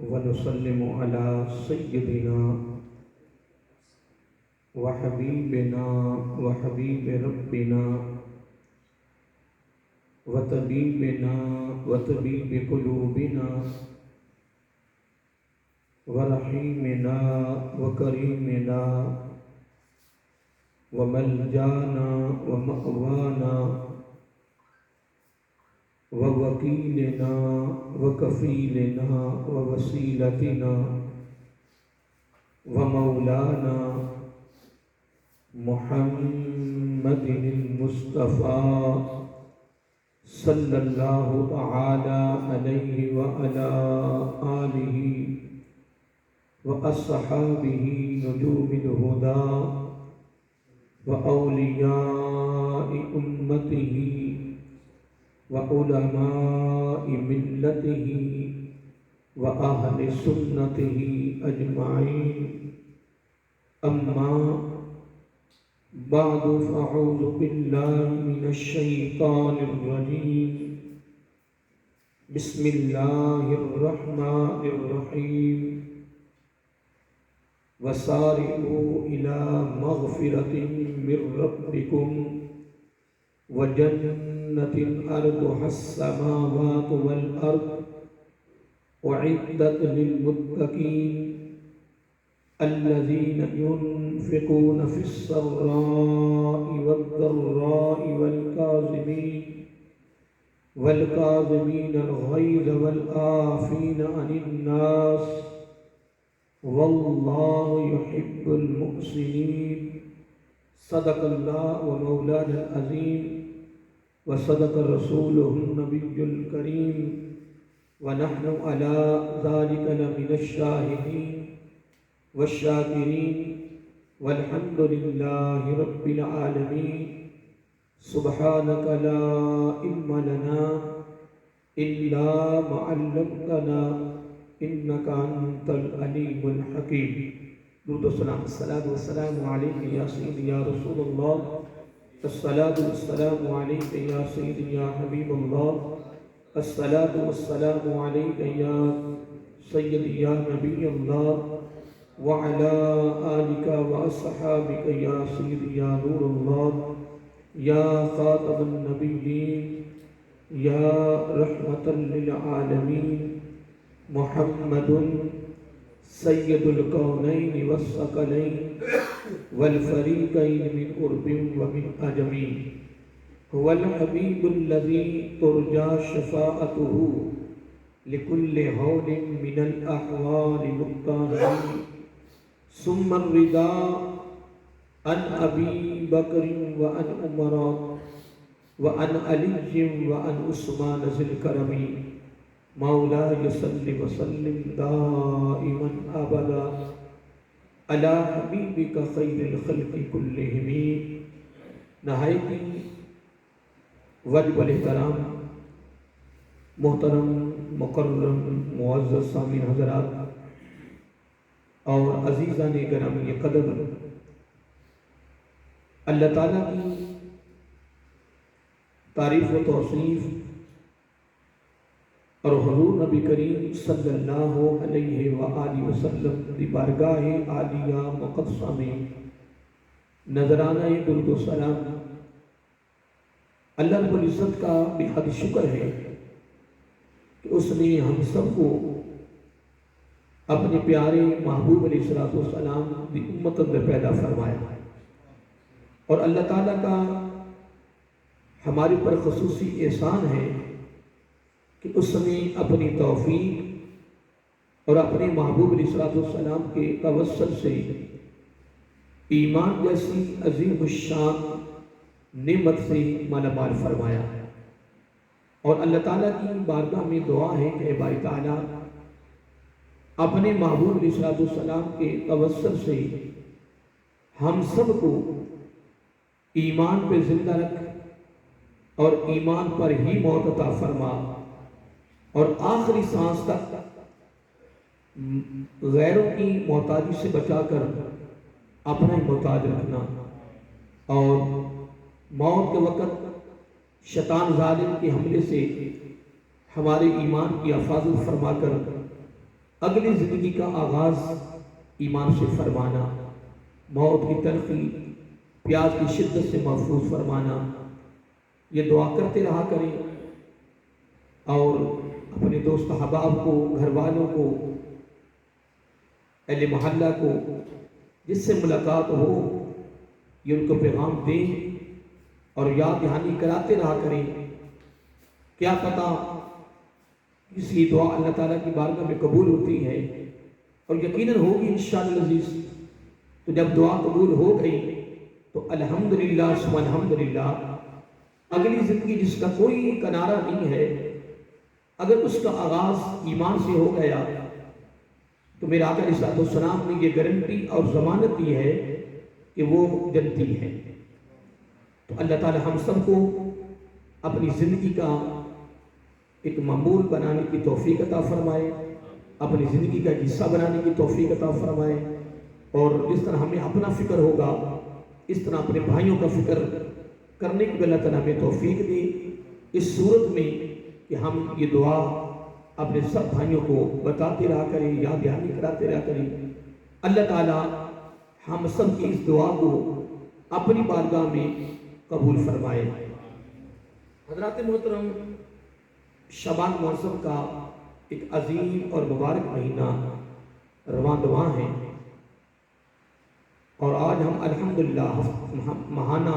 ونسلم على سيدنا وحبيبنا وحبيب ربنا وطبيبنا وطبيب قلوبنا ورحيمنا وكريمنا وملجانا ومأوانا ووكيلنا وكفيلنا ووسيلتنا ومولانا محمد المصطفى صلى الله تعالى عليه وعلى آله وأصحابه نجوم الهدى وأولياء أمته وعلماء ملته وأهل سنته أجمعين. أما بعد فأعوذ بالله من الشيطان الرجيم. بسم الله الرحمن الرحيم. وسارعوا إلى مغفرة من ربكم وجنة أرضها السماوات والأرض أعدت للمتقين الذين ينفقون في السراء والضراء والكاظمين الغيظ والعافين عن الناس والله يحب المحسنين. صدق الله ومولانا العظيم وصدق رسوله النبي الكريم ونحن على ذلك لمن الشاهدين والشاكرين والحمد لله رب العالمين. سبحانك لا علم لنا إلا ما علمتنا إنك أنت العليم الحكيم. درود و سلام. الصلاة والسلام عليك يا سيدي يا رسول الله. الصلاة والسلام عليك يا سيدي يا حبيب الله. الصلاة والسلام عليك يا سيدي يا نبي الله وعلى آلك وأصحابك يا سيدي يا نور الله يا خاتم النبيين يا رحمة للعالمين. محمد سید الکونین والثقلین والفریقین من قرب ومن عجم. هو الحبیب الذی ترجى شفاعته لكل هول من الأحوال مقتحم. ثم الرضا عن أبي بكر وعن عمر وعن علي وعن عثمان ذي الكرم. مولاي صل وسلم دائما ابدا على حبيبك خير الخلق كلهم. نہایتی وجب الاحترام محترم مکرم معزز سامعین حضرات اور عزیزان گرامی قدر، اللہ تعالیٰ کی تعریف و توصیف اور حضور نبی کریم صلی اللہ علیہ وآلہ وسلم دی بارگاہ عالیہ مقدسہ میں نذرانہ درود و سلام اللہ رب العزت کا بے حد شکر ہے کہ اس نے ہم سب کو اپنے پیارے محبوب علیہ السلام دی امت اندر پیدا فرمایا. اور اللہ تعالیٰ کا ہمارے پر خصوصی احسان ہے کہ اس نے اپنی توفیق اور اپنے محبوب علیہ السلام کے توسل سے ایمان جیسی عظیم الشان نعمت سے مالا مال فرمایا. اور اللہ تعالیٰ کی بارگاہ میں دعا ہے کہ اے باری تعالیٰ اپنے محبوب علیہ السلام کے توسل سے ہم سب کو ایمان پہ زندہ رکھ اور ایمان پر ہی موت عطا فرما اور آخری سانس تک غیروں کی محتاجی سے بچا کر اپنا ہی محتاج رکھنا اور موت کے وقت شیطان ظالم کے حملے سے ہمارے ایمان کی حفاظت فرما کر اگلی زندگی کا آغاز ایمان سے فرمانا، موت کی تلخی پیاس کی شدت سے محفوظ فرمانا، یہ دعا کرتے رہا کریں اور اپنے دوست احباب کو، گھر والوں کو، اہل محلہ کو جس سے ملاقات ہو یہ ان کو پیغام دیں اور یاد دہانی کراتے رہا کریں۔ کیا پتہ اس کی دعا اللہ تعالیٰ کی بارگاہ میں قبول ہوتی ہے، اور یقیناً ہوگی انشاءاللہ العزیز۔ تو جب دعا قبول ہو گئی تو الحمدللہ ثم الحمدللہ، اگلی زندگی جس کا کوئی کنارہ نہیں ہے، اگر اس کا آغاز ایمان سے ہو گیا تو میرے آقا علیہ السلام نے یہ گارنٹی اور ضمانت دی ہے کہ وہ جنتی ہے۔ تو اللہ تعالی ہم سب کو اپنی زندگی کا ایک معمول بنانے کی توفیق عطا فرمائے، اپنی زندگی کا حصہ بنانے کی توفیق عطا فرمائے، اور جس طرح ہمیں اپنا فکر ہوگا اس طرح اپنے بھائیوں کا فکر کرنے کی اللہ تعالیٰ ہمیں توفیق دی، اس صورت میں کہ ہم یہ دعا اپنے سب بھائیوں کو بتاتے رہا کریں، یاد دہانی کراتے رہا کریں۔ اللہ تعالیٰ ہم سب کی اس دعا کو اپنی بارگاہ میں قبول فرمائے۔ حضرات محترم، شعبان معظم کا ایک عظیم اور مبارک مہینہ رواں دواں ہے، اور آج ہم الحمدللہ ماہانہ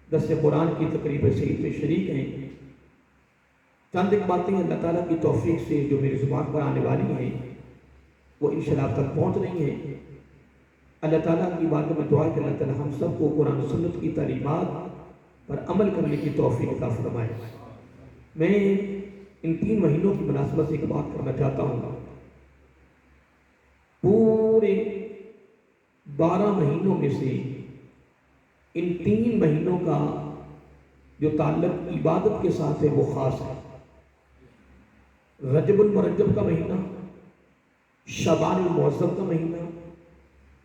درس قرآن کی تقریب سعید میں شریک ہیں۔ چند ایک باتیں اللہ تعالیٰ کی توفیق سے جو میری زبان پر آنے والی ہیں وہ انشاءاللہ آپ تک پہنچ رہی ہیں۔ اللہ تعالیٰ کی بارگاہ میں دعا ہے کہ اللہ تعالیٰ ہم سب کو قرآن و سنت کی تعلیمات پر عمل کرنے کی توفیق عطا فرمائے۔ میں ان 3 مہینوں کی مناسبت سے ایک بات کرنا چاہتا ہوں۔ پورے 12 مہینوں میں سے ان 3 مہینوں کا جو تعلق عبادت کے ساتھ ہے وہ خاص ہے۔ رجب المرجب کا مہینہ، شعبان المعظم کا مہینہ،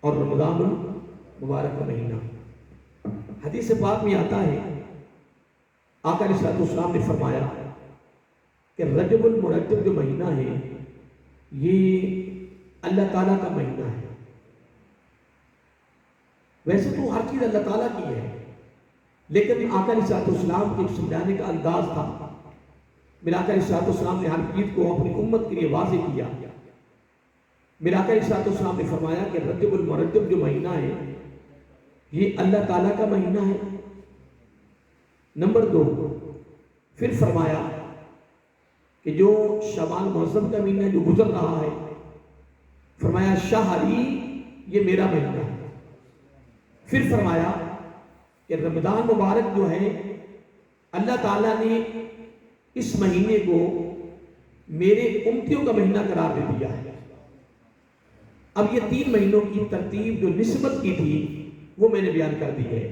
اور رمضان المبارک کا مہینہ۔ حدیث پاک میں آتا ہے، آقا علیہ السلام نے فرمایا کہ رجب المرجب جو مہینہ ہے یہ اللہ تعالیٰ کا مہینہ ہے۔ ویسے تو ہر چیز اللہ تعالیٰ کی ہے، لیکن آقا علیہ السلام کے سمجھانے کا انداز تھا۔ میرے آقا علیہ السلام نے ہر چیز کو اپنی امت کے لیے واضح کیا۔ میرے آقا علیہ السلام نے فرمایا کہ رجب المرجب جو مہینہ ہے یہ اللہ تعالیٰ کا مہینہ ہے۔ نمبر 2، پھر فرمایا کہ جو شعبان معظم کا مہینہ جو گزر رہا ہے، فرمایا شہری یہ میرا مہینہ ہے۔ پھر فرمایا کہ رمضان مبارک جو ہے اللہ تعالیٰ نے اس مہینے کو میرے امتیوں کا مہینہ قرار دے دیا ہے۔ اب یہ 3 مہینوں کی ترتیب جو نسبت کی تھی وہ میں نے بیان کر دی ہے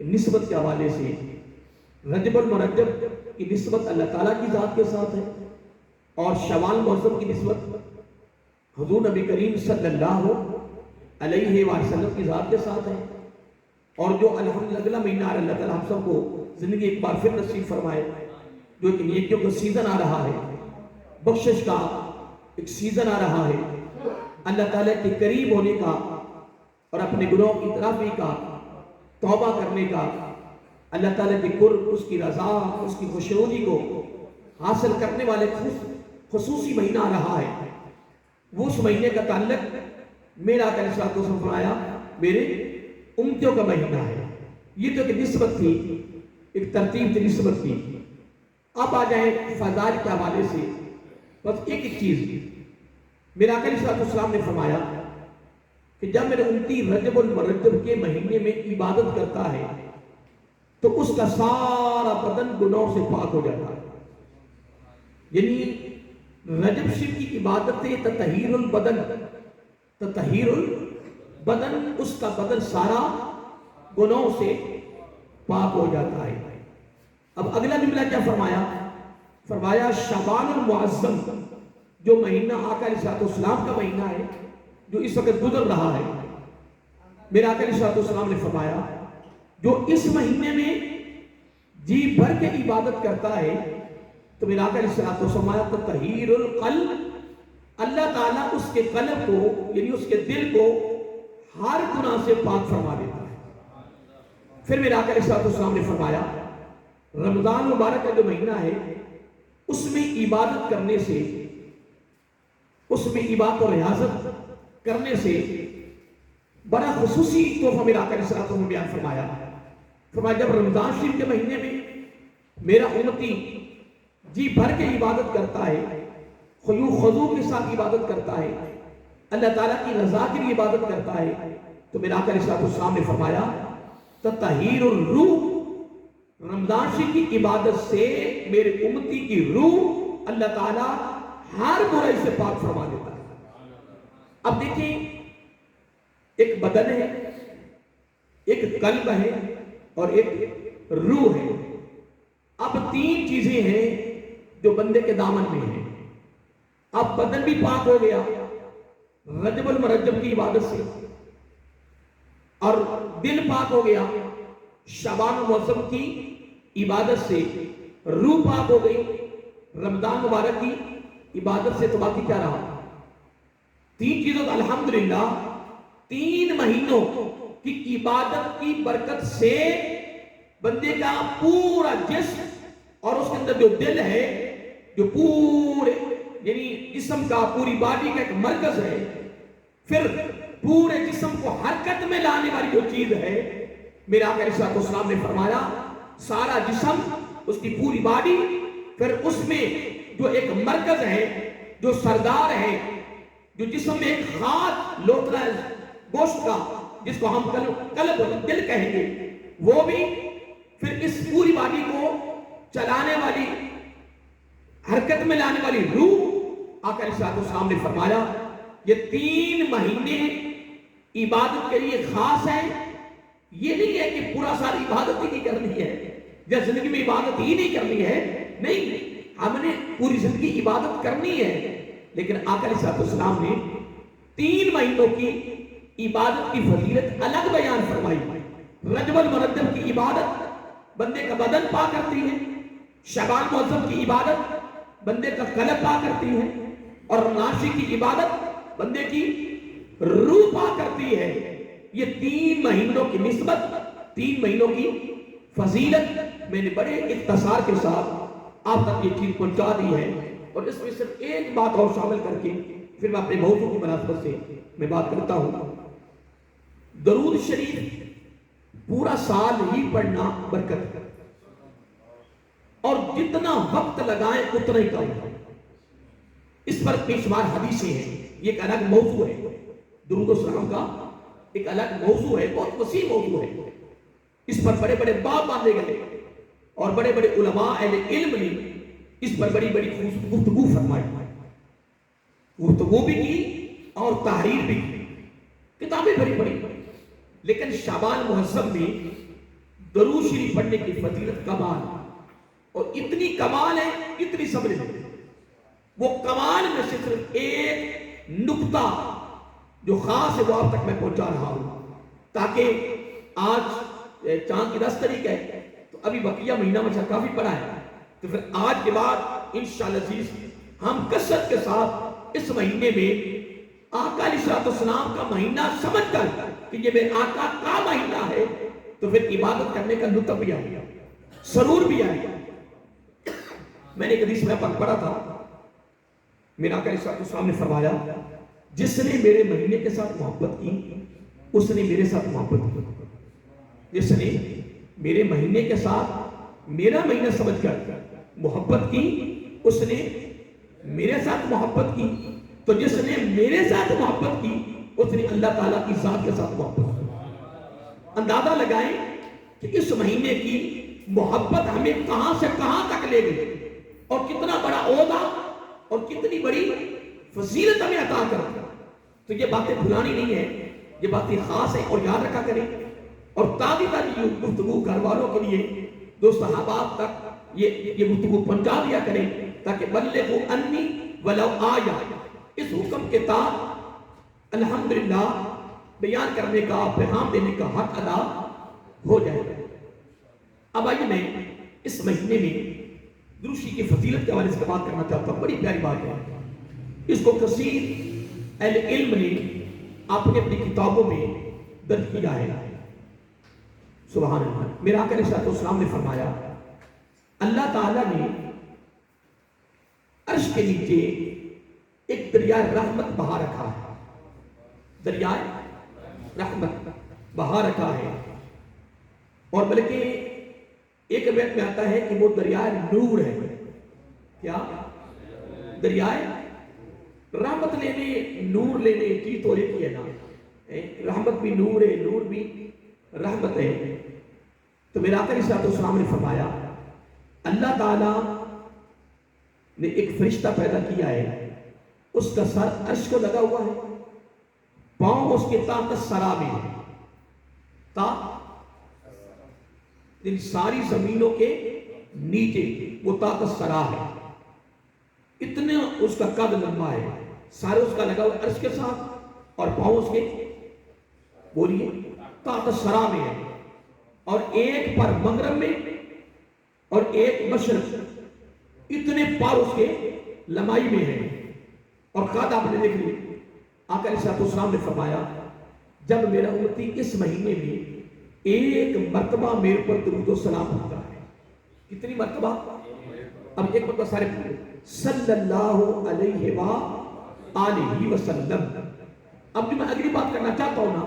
کہ نسبت کے حوالے سے رجب المرجب کی نسبت اللہ تعالیٰ کی ذات کے ساتھ ہے، اور شعبان معظم کی نسبت حضور نبی کریم صلی اللہ علیہ وسلم کی ذات کے ساتھ ہے۔ اور جو الحمدللہ اگلا مہینہ اللہ تعالیٰ ہم سب کو زندگی ایک بار پھر نصیب فرمائے، جو ایک نیکیوں کا سیزن آ رہا ہے، بخشش کا ایک سیزن آ رہا ہے، اللہ تعالیٰ کے قریب ہونے کا اور اپنے گناہوں کی اعترافی کا، توبہ کرنے کا، اللہ تعالیٰ کے قرب، اس کی رضا، اس کی خوشنودی کو حاصل کرنے والے خصوصی مہینہ آ رہا ہے۔ وہ اس مہینے کا تعلق میرا آقا علیہ السلام فرمایا میرے امتیوں کا مہینہ ہے۔ یہ تو ایک نسبت تھی، ایک ترتیب تھی، نسبت تھی۔ اب آ جائیں فضائل کے حوالے سے، بس ایک چیز، میرا آقا علیہ السلام نے فرمایا کہ جب میرے امتی رجب المرجب کے مہینے میں عبادت کرتا ہے تو اس کا سارا بدن گناہوں سے پاک ہو جاتا ہے۔ یعنی رجب شریف کی عبادت ہے تطہیر البدن، تطہیر البدن، اس کا بدن سارا گناہوں سے پاک ہو جاتا ہے۔ اب اگلا جملہ کیا فرمایا؟ فرمایا شعبان المعظم جو مہینہ آقا علیہ السلام کا مہینہ ہے، جو اس وقت گزر رہا ہے، میرے آقا علیہ السلام نے فرمایا جو اس مہینے میں جی بھر کے عبادت کرتا ہے تو میرے آقا علیہ السلام فرمایا تطہیر القلب اللہ تعالیٰ اس کے قلب کو یعنی اس کے دل کو ہر گناہ سے پاک فرما دیتا ہے۔ پھر میرے آقا علیہ السلام نے فرمایا رمضان مبارک کا جو مہینہ ہے اس میں عبادت کرنے سے، اس میں عبادت اور ریاضت کرنے سے بڑا خصوصی تحفہ میرے آقا علیہ السلام نے بیان فرمایا۔ فرمایا جب رمضان شریف کے مہینے میں میرا امتی جی بھر کے عبادت کرتا ہے، خضوع کے ساتھ عبادت کرتا ہے، اللہ تعالیٰ کی رضا کے لیے عبادت کرتا ہے، تو میرے آقا علیہ السلام نے فرمایا تطہیر الروح، رمضان شریف کی عبادت سے میرے امتی کی روح اللہ تعالیٰ ہر برائی سے پاک فرما دیتا ہے۔ اب دیکھیں، ایک بدن ہے، ایک قلب ہے اور ایک روح ہے۔ اب تین چیزیں ہیں جو بندے کے دامن میں ہیں۔ اب بدن بھی پاک ہو گیا رجب المرجب کی عبادت سے، اور دل پاک ہو گیا شعبان المعظم کی عبادت سے، روح پاک ہو گئی رمضان مبارک کی عبادت سے، تو باقی کیا رہا؟ تین چیزوں، الحمدللہ تین مہینوں کی عبادت کی برکت سے بندے کا پورا جسم اور اس کے اندر جو دل ہے، جو پورے یعنی جسم کا، پوری باڈی کا ایک مرکز ہے، پھر پورے جسم کو حرکت میں لانے والی جو چیز ہے، میرے آقا علیہ السلام نے فرمایا سارا جسم، اس کی پوری باڈی، پھر اس میں جو ایک مرکز ہے، جو سردار ہے، جو جسم میں ایک خاص لوتھڑا ہے گوشت کا، جس کو ہم قلب دل کہیں گے، وہ بھی، پھر اس پوری باڈی کو چلانے والی، حرکت میں لانے والی روح، آقا علیہ السلام نے فرمایا یہ تین مہینے عبادت کے لیے خاص ہیں۔ یہ نہیں ہے کہ پورا سال عبادت ہی نہیں کرنی ہے یا زندگی میں عبادت ہی نہیں کرنی ہے، نہیں، ہم نے پوری زندگی عبادت کرنی ہے، لیکن آقا علیہ السلام نے تین مہینوں کی عبادت کی فضیلت الگ بیان فرمائی۔ رجب المرجب کی عبادت بندے کا بدن پاک کرتی ہے، شعبان معظم کی عبادت بندے کا قلب پاک کرتی ہے، اور رمضان کی عبادت بندے کی روح پاک کرتی ہے۔ یہ تین مہینوں کی نسبت، تین مہینوں کی فضیلت میں نے بڑے اختصار کے ساتھ آپ تک یہ چیز پہنچا دی ہے، اور اس میں صرف ایک بات اور شامل کر کے پھر میں اپنے موضوع کی مناسبت سے میں بات کرتا ہوں۔ درود شریف پورا سال ہی پڑھنا برکت ہے، اور جتنا وقت لگائیں اتنا ہی کم ہے۔ اس پر بے شمار حدیثیں ہیں، یہ ایک الگ موضوع ہے، درود و سلام کا ایک الگ موضوع ہے، بہت وسیع موضوع ہے۔ اس پر بڑے بڑے باب باندھے گئے، اور بڑے بڑے علماء اہل علم نے اس پر بڑی بڑی گفتگو فرمائی، گفتگو بھی کی اور تحریر بھی کی، کتابیں بڑی بڑی، لیکن شعبان معظم میں درود شریف پڑھنے کی فضیلت کمال، اور اتنی کمال ہے، اتنی سمجھ لیں، وہ کمال میں سے صرف ایک نقطہ جو خاص ہے وہ آپ تک میں پہنچا رہا ہوں، تاکہ آج چاند کی 10 تاریخ ہے تو ابھی بقیہ مہینہ میں کافی پڑا ہے، تو پھر آج کے بعد انشاءاللہ عزیز ہم کثرت کے ساتھ اس مہینے میں آقا علیہ السلام کا مہینہ سمجھ کر کہ یہ میرے آقا کا مہینہ ہے، تو پھر عبادت کرنے کا لطف بھی آیا، سرور بھی آیا۔ میں نے ایک حدیث میں پڑھا تھا، میرا آقا علیہ السلام نے فرمایا جس نے میرے مہینے کے ساتھ محبت کی اس نے میرے ساتھ محبت کی، جس نے میرے مہینے کے ساتھ میرا مہینہ سمجھ کر محبت کی اس نے میرے ساتھ محبت کی، تو جس نے میرے ساتھ محبت کی اس نے اللہ تعالیٰ کی ذات کے ساتھ محبت کی۔ اندازہ لگائیں کہ اس مہینے کی محبت ہمیں کہاں سے کہاں تک لے گئی، اور کتنا بڑا عہدہ اور کتنی بڑی فضیلت ہمیں عطا کر۔ تو یہ باتیں بھلانی نہیں ہے، یہ باتیں خاص ہیں، اور یاد رکھا کریں، اور تازی گفتگو گھر والوں کے لیے، دوست احباب تک یہ گفتگو پہنچا دیا کریں، تاکہ بلغوا انی ولو آیا، اس حکم کے تحت الحمدللہ بیان کرنے کا، پیغام دینے کا حق ادا ہو جائے۔ اب آئیے میں اس مہینے میں درود شریف کی فضیلت کے حوالے سے بات کرنا چاہتا ہوں، بڑی پیاری بات ہے۔ اس کو کثیر اہل علم نے اپنی اپنی کتابوں میں درج کیا ہے۔ سبحان اللہ۔ میرا آقا علیہ السلام نے فرمایا اللہ تعالیٰ نے عرش کے نیچے ایک دریائے رحمت بہا رکھا ہے، دریائے رحمت بہا رکھا ہے، اور بلکہ ایک روایت میں آتا ہے کہ وہ دریائے نور ہے۔ کیا؟ دریائے رحمت لینے، نور لینے کی تو ایک ہی ہے نا، رحمت بھی نور ہے، نور بھی رحمت ہے۔ تو میرا آقا علیہ السلام نے فرمایا اللہ تعالیٰ نے ایک فرشتہ پیدا کیا ہے، اس کا سر عرش کو لگا ہوا ہے، پاؤں اس کے تحت سرا میں ہے، ان ساری زمینوں کے نیچے وہ تحت سرا ہے، اتنا اس کا قد لمبا ہے، سارے اس کا لگا ہوا عرش کے ساتھ، اور پاؤں اس کے بولیے تحت سرا میں ہے، اور ایک پر مغرب میں اور ایک مشرق، اتنے پار اس کے لمبائی میں ہے۔ اور قد آپ نے دیکھ لی، آقا علیہ السلام نے فرمایا جب میرا امتی اس مہینے میں ایک مرتبہ میرے پر درود و سلام ہوتا ہے، کتنی مرتبہ؟ اب ایک مرتبہ سارے پڑھیں، صلی اللہ علیہ وآلہ وسلم۔ اب جو میں اگلی بات کرنا چاہتا ہوں نا،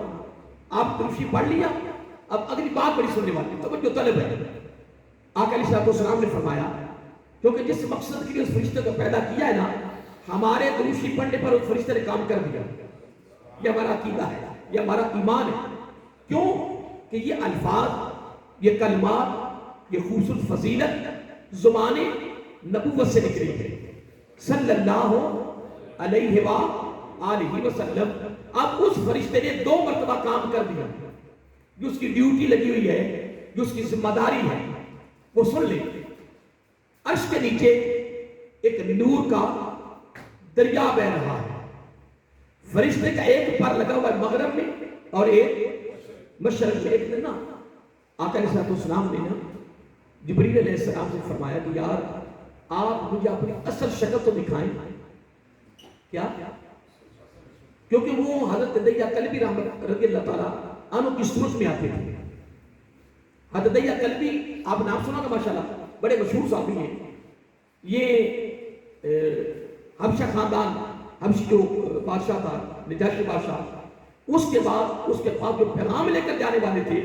آپ درود پڑھ لیا، اب اگلی بات بڑی سننے والی، توجہ طلب ہے۔ آقا علیہ السلام نے فرمایا کیونکہ جس مقصد کے لیے اس فرشتے کو پیدا کیا ہے نا، ہمارے درود پڑھنے پر اس فرشتے نے کام کر دیا۔ یہ ہمارا عقیدہ ہے، یہ ہمارا ایمان ہے۔ کیوں کہ یہ الفاظ، یہ کلمات، یہ خوبصورت فضیلت زبان نبوت سے نکلی ہے، صلی اللہ علیہ وآلہ وسلم۔ اب اس فرشتے نے 2 مرتبہ کام کر دیا، جو اس کی ڈیوٹی لگی ہوئی ہے، جو اس کی ذمہ داری ہے، وہ سن لیں۔ عرش کے نیچے ایک نور کا دریا بہ رہا ہے، فرشتے کا ایک پر لگا ہوا ہے مغرب میں اور ایک مشرق میں۔ ایک دن نا آقا علیہ السلام نے نا جبریل علیہ السلام سے فرمایا کہ یار آپ مجھے اپنی اصل شکل تو دکھائیں۔ کیا؟ کیونکہ وہ حضرت دیا کلبی رحمت رضی اللہ تعالیٰ عنہ کی صورت میں آتے تھے۔ حضرت دیا کلبی آپ نام سنا گا ماشاءاللہ، بڑے مشہور صحابی ہیں۔ یہ حبشہ خاندان، حبشی جو بادشاہ تھا، نجاشی بادشاہ، اس کے بعد جو پیغام لے کر جانے والے تھے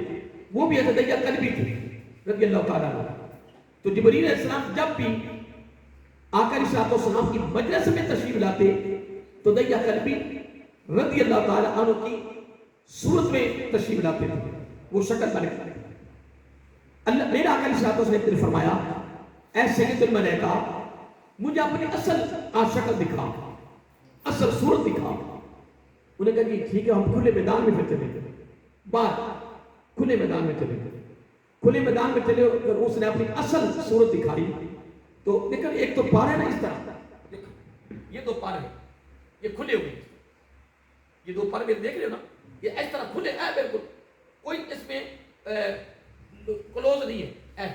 وہ بھی حضرت دیا کلبی تھے رضی اللہ تعالیٰ عنہ۔ تو جبریل علیہ السلام جب بھی آقا علیہ السلام کی مجلس میں تشریف لاتے تو دیا کلبی رضی اللہ تعالیٰ عنہ کی صورت میں تشریف لاتے تھے، وہ شکل بنے۔ اللہ میرا آقا علیہ السلام نے ایک فرمایا اے سید الملائکہ مجھے اپنی اصل شکل دکھا، اصل صورت دکھا۔ انہیں کہا کہ ٹھیک ہے ہم کھلے میدان میں پھر چلے گئے، بات کھلے میدان میں چلے گئے، کھلے میدان میں چلے اور اس نے اپنی اصل صورت دکھائی۔ تو دیکھیں ایک تو پار ہے نا اس طرح، یہ 2 پار ہیں، یہ کھلے ہوئے، یہ 2 پار میں دیکھ رہے ہو نا، یہ اس طرح کھلے ہیں بالکل، کوئی اس میں کلوز نہیں ہے،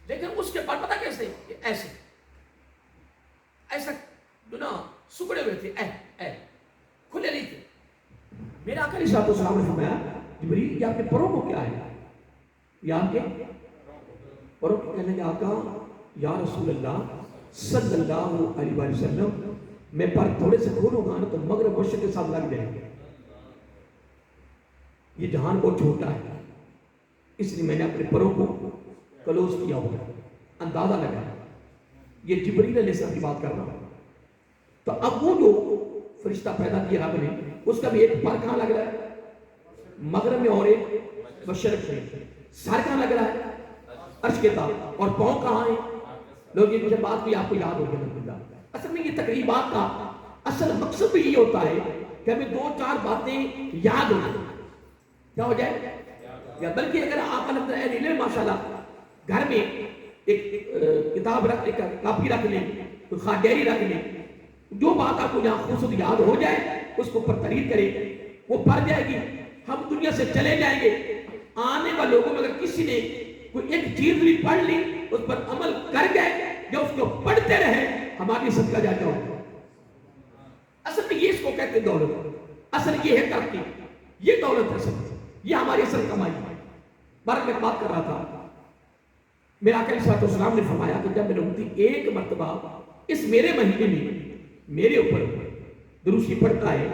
لیکن اس کے بعد پتہ کیسے ایسے ایسا جو نا سکڑے ہوئے تھے، کھلے نہیں تھے۔ میرا آقا علیہ السلام نے فرمایا جبریل یہ آپ کے پروں کو کیا ہے؟ یہ آپ کے پروں کو کہنے لگے آقا یا رسول اللہ صلی اللہ علیہ وسلم میں پر تھوڑے سے کھولوں گا نا تو مغرب مشرق کے ساتھ لگ جائیں گے، یہ جہان بہت چھوٹا ہے، اس لیے میں نے اپنے پروں کو کلوز کیا ہوا، اندازہ لگایا۔ یہ جبریل علیہ السلام کی بات کر رہا ہوں۔ تو اب وہ جو فرشتہ پیدا کیا رب نے، اس کا بھی ایک پر کہاں لگ رہا ہے؟ مغرب میں، اور ایک مشرق میں۔ سر کہاں لگ رہا ہے؟ عرش کے تحت۔ اور پاؤں کہاں ہیں؟ لوگ یہ مجھے بات بھی آپ کو یاد ہوگی نا، اصل میں یہ تقریبات کا اصل مقصد بھی یہ ہوتا ہے کہ ہمیں 2-4 باتیں یاد ہو جائیں۔ کیا ہو جائے؟ یا بلکہ اگر آپ کا ماشاءاللہ گھر میں ایک کتاب رکھ لیں، کاپی رکھ لیں، کوئی ڈائری رکھ لیں، جو بات آپ کو یہاں خود یاد ہو جائے اس کو پر تحریر کریں، وہ پڑھ جائے گی، ہم دنیا سے چلے جائیں گے۔ آنے والے لوگوں میں اگر کسی نے کوئی ایک چیز بھی پڑھ لی، اس پر عمل کر گئے یا اس کو پڑھتے رہے، ہماری صدقہ جاتا ہو۔ کو کہتے ہیں دولت، اصل یہ ہے ترقی، یہ دولت ہے اصل، یہ ہماری اصل کمائی ہے۔ بار میں بات کر رہا تھا، میرا آقا علیہ السلام نے فرمایا کہ جب میرے امتی ایک مرتبہ اس میرے مہینے میں میرے اوپر درود شریف پڑھتا ہے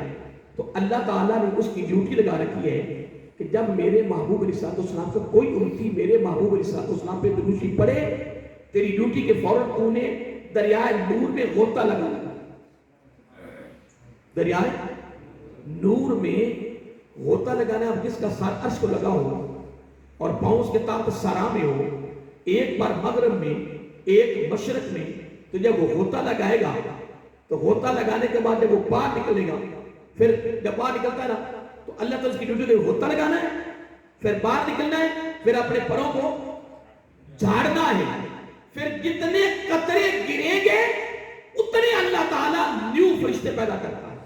تو اللہ تعالیٰ نے اس کی ڈیوٹی لگا رکھی ہے کہ جب میرے محبوب علیہ السلام کا کوئی امتی میرے محبوب علیہ السلام پہ درود شریف پڑھے، تیری ڈیوٹی کے فوراً تو نے دریائے نور میں غوطہ لگا، دریائے نور میں غوطہ لگانا۔ اب جس کا سر عرش کو لگا ہو اور پاؤں اس کے تحت سرا میں ہو، ایک بار مغرب میں ایک مشرق میں، تو جب وہ غوطہ لگائے گا تو غوطہ لگانے کے بعد جب وہ باہر نکلے گا، پھر جب باہر نکلتا ہے نا تو اللہ تعالیٰ اس کی ڈیوٹی کو غوطہ لگانا ہے، پھر باہر نکلنا ہے، پھر اپنے پروں کو جھاڑنا ہے، پھر جتنے قطرے گریں گے اتنے اللہ تعالیٰ نیو فرشتے پیدا کرتا ہے۔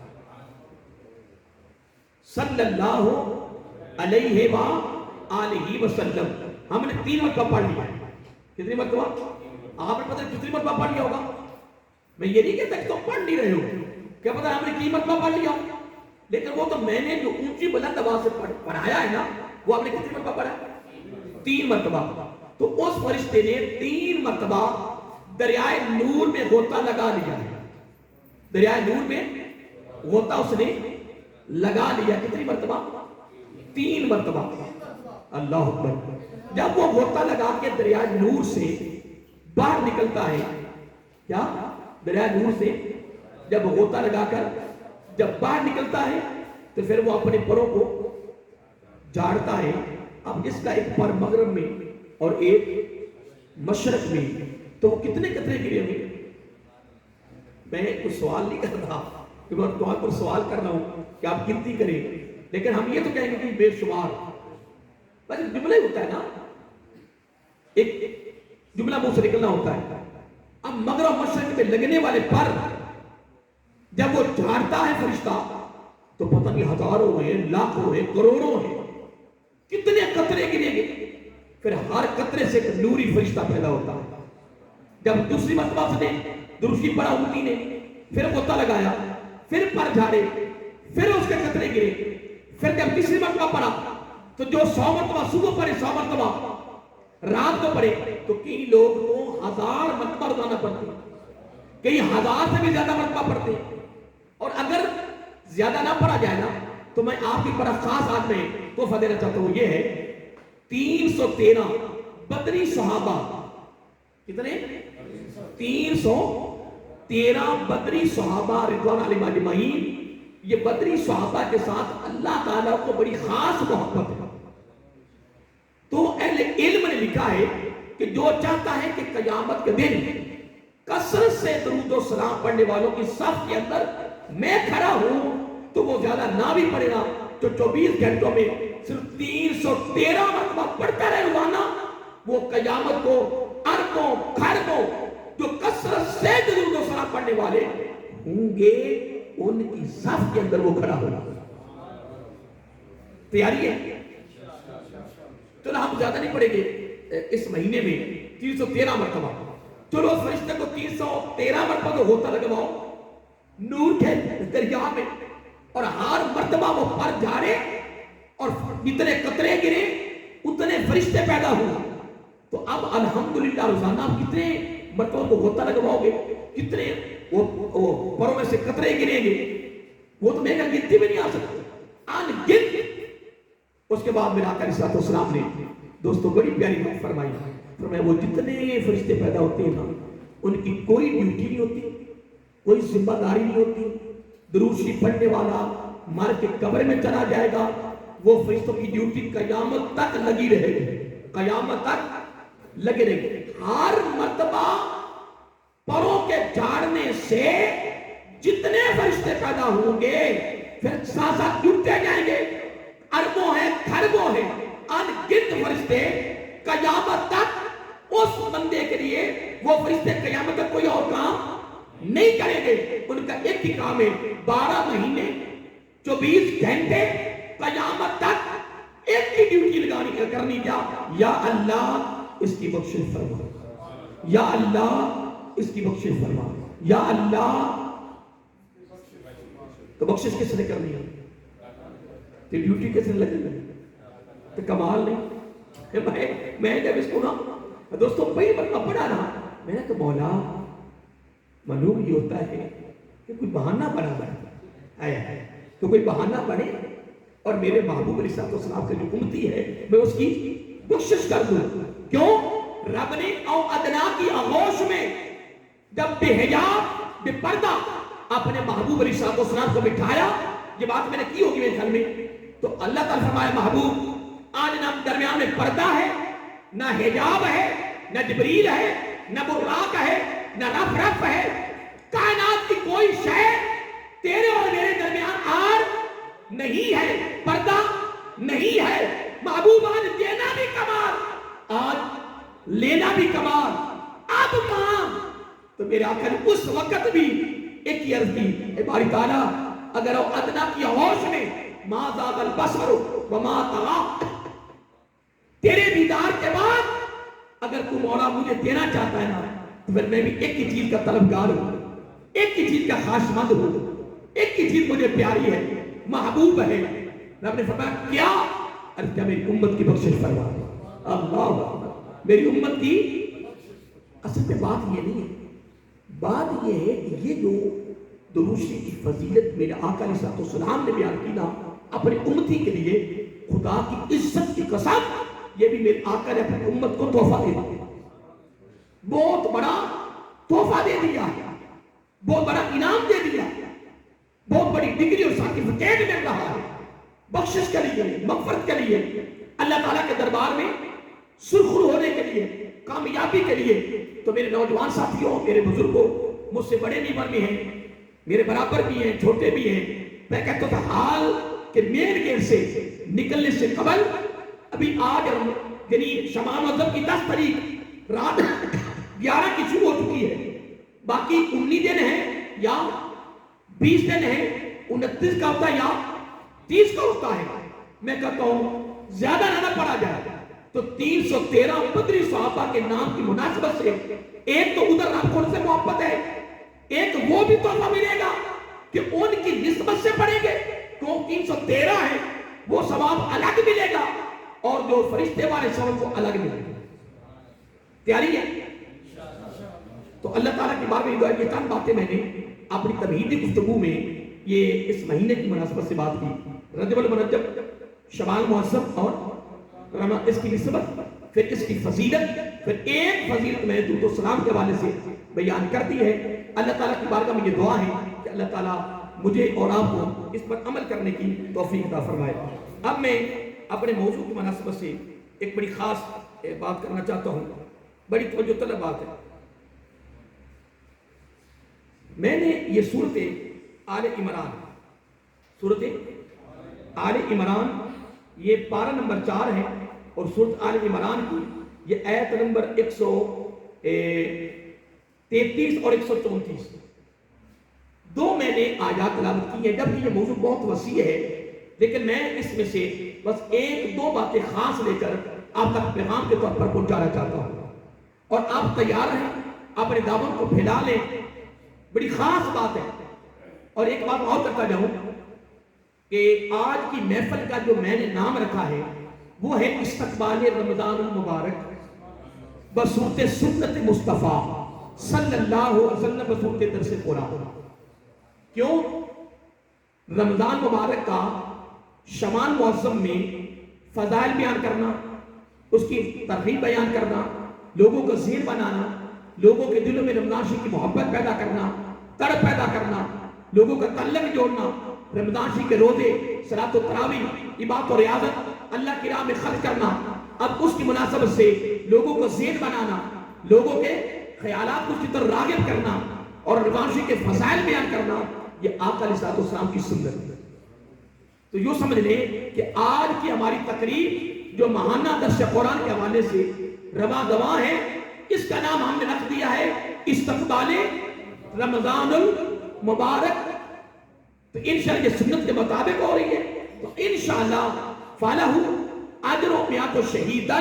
صلی اللہ علیہ وآلہ وسلم۔ ہم نے 3 مرتبہ پڑھ لیا، کتنی مرتبہ؟ آپ نے پتہ کتنی مرتبہ پڑھ لیا ہوگا؟ میں یہ نہیں کہتا کہ تم پڑھ نہیں رہے ہو، کیا پتہ ہم نے کی مرتبہ پڑھ لیا، لیکن وہ تو میں نے جو اونچی بلند آواز سے پڑھایا ہے نا، وہ آپ نے کتنی مرتبہ پڑھا؟ 3 مرتبہ۔ تو اس فرشتے نے 3 مرتبہ دریائے نور میں غوطہ لگا لیا ہے، دریائے نور میں غوطہ اس نے لگا لیا۔ کتنی مرتبہ؟ 3 مرتبہ۔ اللہ اکبر۔ جب وہ غوطہ لگا کے دریائے نور سے باہر نکلتا ہے، کیا دریائے نور سے جب غوطہ لگا کر جب باہر نکلتا ہے تو پھر وہ اپنے پروں کو جھاڑتا ہے۔ اب اس کا ایک پر مغرب میں اور ایک مشرق میں، تو وہ کتنے قطرے گرے ہوئے؟ میں کوئی سوال نہیں کر رہا کہ میں تمہارے پر سوال کر رہا ہوں کہ آپ گنتی کریں، لیکن ہم یہ تو کہیں گے کہ بے شمار، بس جملہ ہوتا ہے نا، ایک جملہ منہ سے نکلنا ہوتا ہے۔ اب مغرب مشرق میں لگنے والے پر جب وہ جھاڑتا ہے فرشتہ تو پتہ نہیں ہزاروں ہیں، لاکھوں ہیں، کروڑوں ہیں، کتنے قطرے گریں گے، پھر ہر قطرے سے ایک نوری فرشتہ پیدا ہوتا ہے۔ جب دوسری مرتبہ سے درود شریف پڑھا امتی نے، پھر غوطہ لگایا، پھر پر جھاڑے، پھر اس کے قطرے گرے، پھر جب تیسری مرتبہ پڑھا تو جو 100 مرتبہ صبح پڑھے، 100 مرتبہ رات کو پڑھے، تو کئی لوگ تو 1000 مرتبہ روزانہ پڑھتے ہیں، کئی 1000 سے بھی زیادہ مرتبہ پڑھتے ہیں۔ اور اگر زیادہ نہ پڑھا جائے نا تو میں آپ کی بڑا خاص آج میں تحفہ دینا چاہتا ہوں، یہ ہے 313 بدری صحابہ۔ کتنے؟ 313 بدری صحابہ رضوان علیہم اجمعین۔ یہ بدری صحابہ کے ساتھ اللہ تعالیٰ کو بڑی خاص محبت ہے۔ تو اہل علم نے لکھا ہے کہ جو چاہتا ہے کہ قیامت کے دن کثرت سے درود و سلام پڑھنے والوں کی صف کے اندر میں کھڑا ہوں تو وہ زیادہ نہ بھی پڑھے گا، جو 24 گھنٹوں میں صرف 313 مرتبہ پڑھتا رہے روزانہ، وہ قیامت کو اربوں کھربوں جو کثرت سے درود و سلام پڑھنے والے ہوں گے ان کی صف کے اندر وہ کھڑا ہوگا۔ تیاری ہے؟ چلو ہم زیادہ نہیں پڑھیں گے اس مہینے میں 313 مرتبہ۔ چلو اس فرشتے کو 313 مرتبہ تو ہوتا لگواؤ نور کے دریا میں، اور ہر مرتبہ وہ پر جھاڑے اور جتنے قطرے گرے اتنے فرشتے پیدا ہوئے۔ تو اب الحمدللہ روزانہ آپ کتنے مرتبہ کو ہوتا لگواؤ گے، کتنے وہ پروں میں سے قطرے گریں گے، وہ تو میرے گنتی میں نہیں آ سکتے، ان گنت۔ اس کے بعد میرا آقا علیہ السلام نے دوستو بڑی پیاری بات فرمائی، فرمایا وہ جتنے فرشتے پیدا ہوتے ہیں نا ان کی کوئی ڈیوٹی نہیں ہوتی، کوئی ذمہ داری نہیں ہوتی۔ درود شریف پڑھنے والا مر کے قبر میں چلا جائے گا، وہ فرشتوں کی ڈیوٹی قیامت تک لگی رہے گی، قیامت تک لگے رہے گی۔ ہر مرتبہ پروں کے جھاڑنے سے جتنے فرشتے پیدا ہوں گے پھر ساتھ ساتھ جڑتے جائیں گے، اربوں ہیں، کھربوں ہیں، ان گنت فرشتے قیامت تک اس بندے کے لیے۔ وہ فرشتے قیامت تک کوئی اور کام نہیں کریں گے، ان کا ایک ہی کام ہے، 12 مہینے 24 گھنٹے قیامت تک ایک ہی ڈیوٹی لگانی کرنی، یا اللہ اس کی بخشش فرما، یا اللہ اس کی بخشش فرما، یا اللہ۔ تو تو بخشش کس نے کرنی ہے؟ تو ڈیوٹی کس نے لگے گی؟ تو کمال نہیں. میں جب اس کو نا دوستوں پہلی مرتبہ پڑھا نا میں نے تو مولا معلوم یہ ہوتا ہے کہ کوئی بہانہ بنا آیا تو کوئی بہانہ بنے اور میرے محبوب علیہ السلام کا جو امتی ہے میں اس کی بخشش کر دوں. کیوں؟ رب نے او ادنا کی آغوش میں جب بے حجاب بے پردہ اپنے محبوب علیہ السلام کو بٹھایا. یہ بات میں نے کی ہوگی میرے خیال میں. تو اللہ تعالیٰ فرمایا محبوب آج نہ درمیان میں پردہ ہے نہ حجاب ہے نہ جبریل ہے نہ براق ہے نہ رف ہے. کائنات کی کوئی شے تیرے اور میرے درمیان آر نہیں ہے, پردہ نہیں ہے. محبوب آج دینا بھی کمال, آج لینا بھی کمال. اب ماں تو میرے آقا نے اس وقت بھی ایک ہی عرض کی, اے باری تعالیٰ اگر وہ ادنا کی ہوش میں ما زاغ البصر وما طغى, تیرے دیدار کے بعد اگر تو مولا مجھے دینا چاہتا ہے نا تو پھر میں بھی ایک ہی چیز کا طلبگار ہوں, ایک ہی چیز کا خواہشمند ہوں, ایک ہی چیز مجھے پیاری ہے, محبوب ہے. رب نے فرمایا کیا؟ ارے کیا میری امت کی بخشش فرما. اللہ اکبر, میری امت کی. اصل میں بات یہ نہیں ہے, بات یہ ہے کہ یہ جو دروشی کی فضیلت میرے آقا علیہ السلام نے بیان کی نا اپنی امتی کے لیے, خدا کی عزت کی قسم یہ بھی میرے آقا نے اپنی امت کو تحفہ دے دیا, بہت بڑا تحفہ دے دیا, بہت بڑا انعام دے دیا, بہت بڑی ڈگری اور سرٹیفکیٹ مل رہا ہے بخشش کے لیے, مغفرت کے لیے, اللہ تعالیٰ کے دربار میں سرخرو ہونے کے لیے, کامیابی کے لیے. تو میرے نوجوان ساتھیوں, میرے بزرگوں, مجھ سے بڑے بھی عمر میں ہیں, میرے برابر بھی ہیں, چھوٹے بھی ہیں, میں کہتا تھا حال کہ مین گیٹ سے نکلنے سے قبل ابھی آج یعنی شمال مذہب کی 10 تاریخ رات 11 کی شروع ہو چکی ہے, باقی 19 دن ہیں یا 20 دن ہیں, 29 کا ہوتا ہے یا 30 کا ہوتا ہے. میں کہتا ہوں زیادہ نہ پڑا جائے تو 313 بدری صحابہ کے نام کی مناسبت سے ایک تو ادھر آپ کو ان سے محبت ہے, ایک وہ بھی تحفہ ملے گا کہ ان کی نسبت سے پڑھیں گے کیوں 313 ہے, وہ ثواب الگ ملے گا اور جو فرشتے والے ثواب کو الگ ملے گا. تیاری ہے؟ تو اللہ تعالیٰ کی بار میں یہ چند باتیں میں نے اپنی تمہیدی گفتگو میں یہ اس مہینے کی مناسبت سے بات کی. رجب المرجب, شمال معظم اور اس کی نسبت, پھر اس کی فضیلت, پھر ایک فضیلت میں درود و سلام کے حوالے سے بیان کر دی ہے. اللہ تعالیٰ کی بارگاہ میں یہ دعا ہے کہ اللہ تعالیٰ مجھے اور آپ کو اس پر عمل کرنے کی توفیق عطا فرمائے. اب میں اپنے موضوع کی مناسبت سے ایک بڑی خاص بات کرنا چاہتا ہوں, بڑی توجہ طلب بات ہے. میں نے یہ سورت آل عمران, سورت آل عمران یہ پارہ نمبر 4 ہے اور سورت آل عمران کی یہ آیت نمبر 133 اور 134 دو میں نے آیات تلاوت کی ہیں. جبکہ یہ موضوع بہت وسیع ہے لیکن میں اس میں سے بس ایک دو باتیں خاص لے کر آپ تک پیغام کے طور پر پہنچانا چاہتا ہوں, اور آپ تیار ہیں, اپنے دعوت کو پھیلا لیں. بڑی خاص بات ہے. اور ایک بات اور کرتا جاؤں کہ آج کی محفل کا جو میں نے نام رکھا ہے وہ ہے استقبال رمضان المبارک بصورت سنت مصطفیٰ صلی اللہ علیہ وسلم بصورت درس قرآن. کیوں؟ رمضان مبارک کا شمال معظم میں فضائل بیان کرنا, اس کی ترغیب بیان کرنا, لوگوں کا ذہن بنانا, لوگوں کے دلوں میں رمضان شریف کی محبت پیدا کرنا, تڑپ پیدا کرنا, لوگوں کا تعلق جوڑنا, رمضان شریف کے روزے, صلاۃ و تراویح, عبادت و ریاضت اللہ کی راہ میں خرچ کرنا. اب اس کی مناسبت سے لوگوں کو ذہن بنانا, لوگوں کے خیالات کو اس کی طرف راغب کرنا اور رمضان شریف کے فضائل بیان کرنا, یہ آقا علیہ السلام کی سنت ہے. تو یوں سمجھ لیں کہ آج کی ہماری تقریب جو ماہانہ درس قرآن کے حوالے سے رواں دواں ہے, اس کا نام ہم نے رکھ دیا ہے استقبال رمضان المبارک. تو انشاءاللہ یہ سنت کے مطابق ہو رہی ہے. تو انشاءاللہ فَلَهُ اجر مئات شہیدا,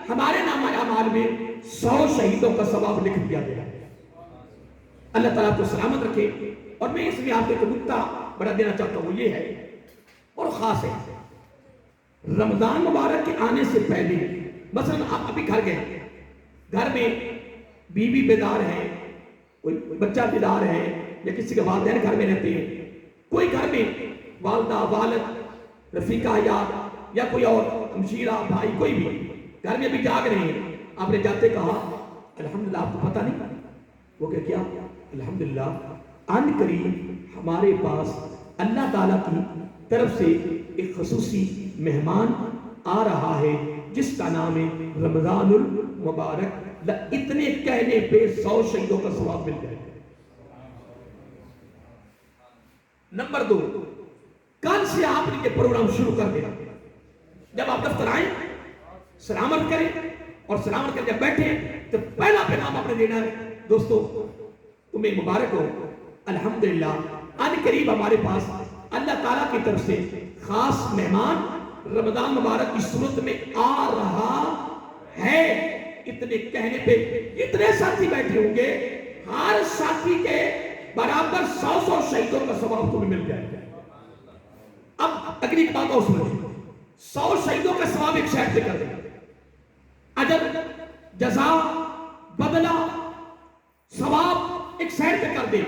ہمارے نام اعمال میں 100 شہیدوں کا ثواب لکھ دیا گیا ہے. اللہ تعالیٰ کو سلامت رکھے. اور میں اس میں آپ کو ایک نکتہ بڑا دینا چاہتا ہوں وہ یہ ہے اور خاص ہے، رمضان مبارک کے آنے سے پہلے مثلا آپ ابھی گھر گئے، گھر میں بیوی بیدار ہے، کوئی بچہ بیدار ہے، یا کسی کے والدین گھر میں رہتے ہیں، کوئی گھر میں والدہ والد رفیقہ یا کوئی اور ہمشیرہ بھائی کوئی بھی گھر میں ابھی جاگ رہے ہیں، آپ نے جاتے کہا الحمدللہ، آپ کو پتہ نہیں وہ کہ کیا الحمدللہ ان قریب ہمارے پاس اللہ تعالیٰ کی طرف سے ایک خصوصی مہمان آ رہا ہے جس کا نام ہے رمضان المبارک، اتنے کہنے پہ 100 شہیدوں کا ثواب مل جائے۔ نمبر 2، کل سے آپ نے یہ پروگرام شروع کر دیا، جب آپ دفتر آئیں سلامت کریں، اور سلامت کر جب بیٹھیں تو پہلا پیغام آپ نے دینا ہے دوستو تمہیں مبارک ہو، الحمدللہ ان قریب ہمارے پاس اللہ تعالیٰ کی طرف سے خاص مہمان رمضان مبارک کی صورت میں آ رہا ہے۔ اتنے کہنے پہ اتنے ساتھی بیٹھے ہوں گے، ہر ساتھی کے برابر 100 شہیدوں کا ثواب تمہیں مل جائے گا۔ اب اگلی بات اور سنو، 100 شہیدوں کا ثواب ایک شہر سے کر دیں، اجر جزا بدلہ ثواب ایک شہر پہ کر دیں،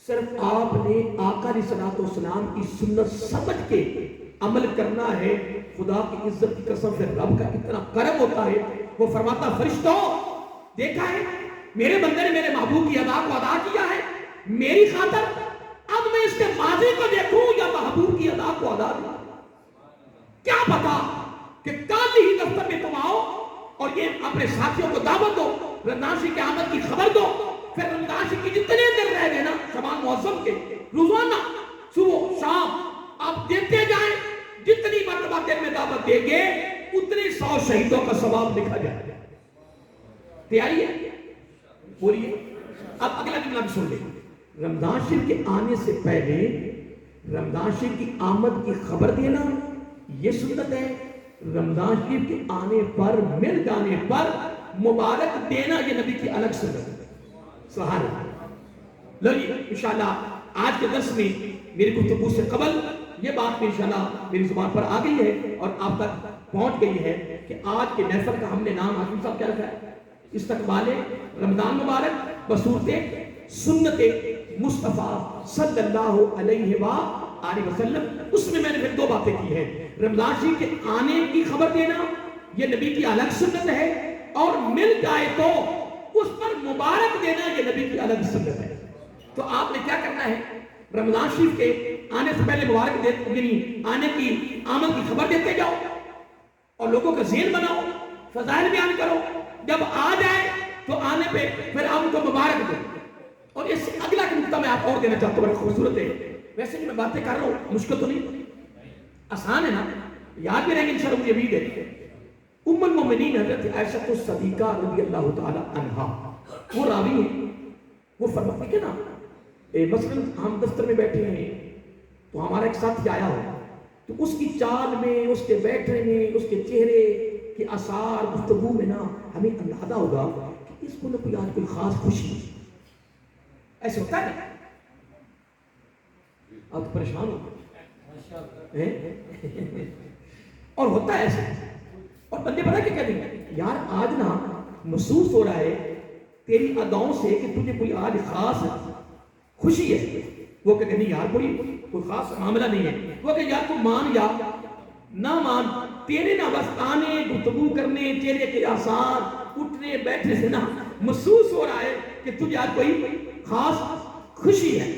صرف آپ نے آقا علیہ الصلوۃ والسلام کی سنت سمجھ کے عمل کرنا ہے۔ خدا کی عزت کی قسم سے رب کا اتنا کرم ہوتا ہے، وہ فرماتا فرشتوں دیکھا ہے میرے بندے نے میرے محبوب کی ادا کو ادا کیا ہے، میری خاطر اب میں اس کے ماضی کو دیکھوں یا محبوب کی ادا کو ادا کروں، کیا پتا کہ کل ہی دفتر میں تم آؤ اور یہ اپنے ساتھیوں کو دعوت دو، رمضان شریف کی آمد کی خبر دو، پھر رمضان شریف کی جتنے دن رہ گئے نا شبان معظم کے روزانہ صبح شام آپ دیتے جائیں، جتنی مرتبہ دن میں دعوت دیں گے اتنی 100 شہیدوں کا ثواب لکھا جائے گا۔ تیاری ہے؟ بولیے۔ اب اگلا جملہ بھی سن لیں، رمضان شریف کے آنے سے پہلے رمضان شریف کی آمد کی خبر دینا یہ سنت ہے، رمضان شریف کے آنے پر مل جانے پر مبارک دینا یہ نبی کی الگ سنت ہے۔ سبحان اللہ۔ لوگی انشاءاللہ آج کے درس میں میری گفتگو سے قبل یہ بات بھی انشاءاللہ میری زبان پر آ گئی ہے اور آپ تک پہنچ گئی ہے کہ آج کے محفل کا ہم نے نام حاکم صاحب کیا رکھا ہے؟ استقبال رمضان مبارک بصورت سنت مصطفیٰ صلی اللہ علیہ وآلہ وسلم۔ اس میں نے پھر 2 باتیں کی ہیں، رمضان شریف کے آنے کی خبر دینا یہ نبی کی الگ سنت ہے، اور مل جائے تو اس پر مبارک دینا یہ نبی کی الگ سنت ہے۔ تو آپ نے کیا کرنا ہے، رمضان شریف کے آنے سے پہلے مبارک یعنی آنے کی آمد کی خبر دیتے جاؤ اور لوگوں کا ذہن بناؤ، فضائل بیان کرو، جب آ جائے تو آنے پہ پھر آپ کو مبارک دو۔ اور اس اگلا کی نقطہ میں آپ اور دینا چاہتا ہوں، بڑی خوبصورت ہے، ویسے جو میں باتیں کر رہا ہوں مشکل تو نہیں، آسان ہے نا، یاد بھی رہیں گے انشاءاللہ، مجھے امید ہے۔ ام المومنین حضرت عائشہ صدیقہ رضی اللہ تعالی عنہا وہ راوی ہیں، وہ فرماتی کہ نا مثلا ہم دفتر میں بیٹھے ہیں تو ہمارا ایک ساتھی آیا ہو تو اس کی چال میں، اس کے بیٹھنے میں، اس کے چہرے کے آثار گفتگو میں نا ہمیں اندازہ ہوگا کہ اس کو نہ کوئی آج کوئی خاص خوشی، ایسے ہوتا ہے نا؟ آپ پریشان ہو اور ہوتا ہے ایسے، اور بندے پتہ کیا کہتے ہیں، یار آج نا محسوس ہو رہا ہے تیری اداؤں سے کہ تجھے کوئی آج خاص خوشی ہے۔ وہ کہتے ہیں یار کوئی خاص معاملہ نہیں ہے، وہ کہ یار تو مان یا نہ مان، تیرے نہ بس آنے گفتگو کرنے چہرے کے آثار اٹھنے بیٹھنے سے نا محسوس ہو رہا ہے کہ تجھے آج کوئی خاص خوشی ہے۔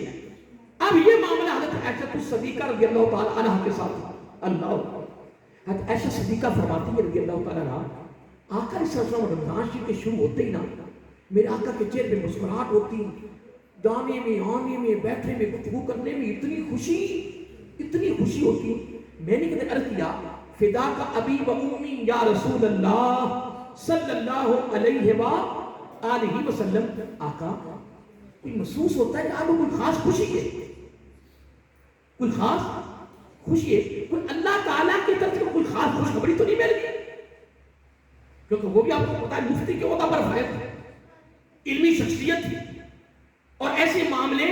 اب یہ معاملہ حضرت عائشہ صدیقہ رضی اللہ تعالی عنہ کے ساتھ، اللہ حضرت عائشہ صدیقہ فرماتی ہے رضی اللہ تعالی عنہ، آقا علیہ السلام رمضان شریف کے شروع ہوتے ہی نا میرے آقا کے چہرے پہ مسکراہٹ ہوتی، جانے میں آنے میں بیٹھنے میں گفتگو کرنے میں اتنی خوشی ہوتی۔ میں نے کہتے عرض کیا فدا کا ابی و امی یا رسول اللہ صلی اللہ علیہ وآلہ وسلم، آقا کوئی محسوس ہوتا ہے کہ آپ کو کوئی خاص خوشی ہے، کوئی خاص خوشی ہے، کوئی اللہ تعالیٰ کی طرف سے کوئی خاص خوشخبری تو نہیں مل گئی؟ کیونکہ وہ بھی آپ کو پتا ہے مفتی کے عہدہ پر فائد علمی شخصیت تھی، اور ایسے معاملے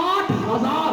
8000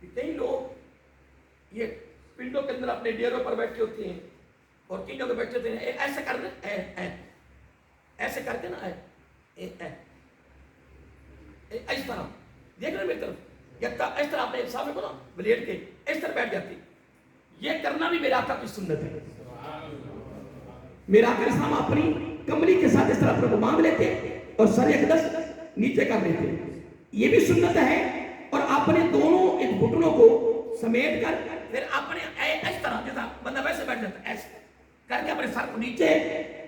کہ کئی لوگ یہ پنڈوں کے اندر اپنے ڈیروں پر بیٹھے ہوتے ہیں اور کئی لوگ بیٹھے ہوتے ہیں ایسے کر دیں ایسے کر کے نا اس طرح دیکھ رہے میری طرف یا اس طرح اپنے سامنے کو نا بلیڈ کے اس طرح بیٹھ جاتی. یہ کرنا بھی میرے آقا کی سنت ہے. میرا آقا اسلام اپنی کملی کے ساتھ اس طرح اپنے کو مانگ لیتے اور سر اقدس نیچے کر لیتے. یہ بھی سنت ہے. اور اپنے دونوں ان گھٹنوں کو سمیٹ کر پھر اپنے اس طرح جیسا بندہ ویسے بیٹھ جاتا ہے ایسے کر کے اپنے سر کو نیچے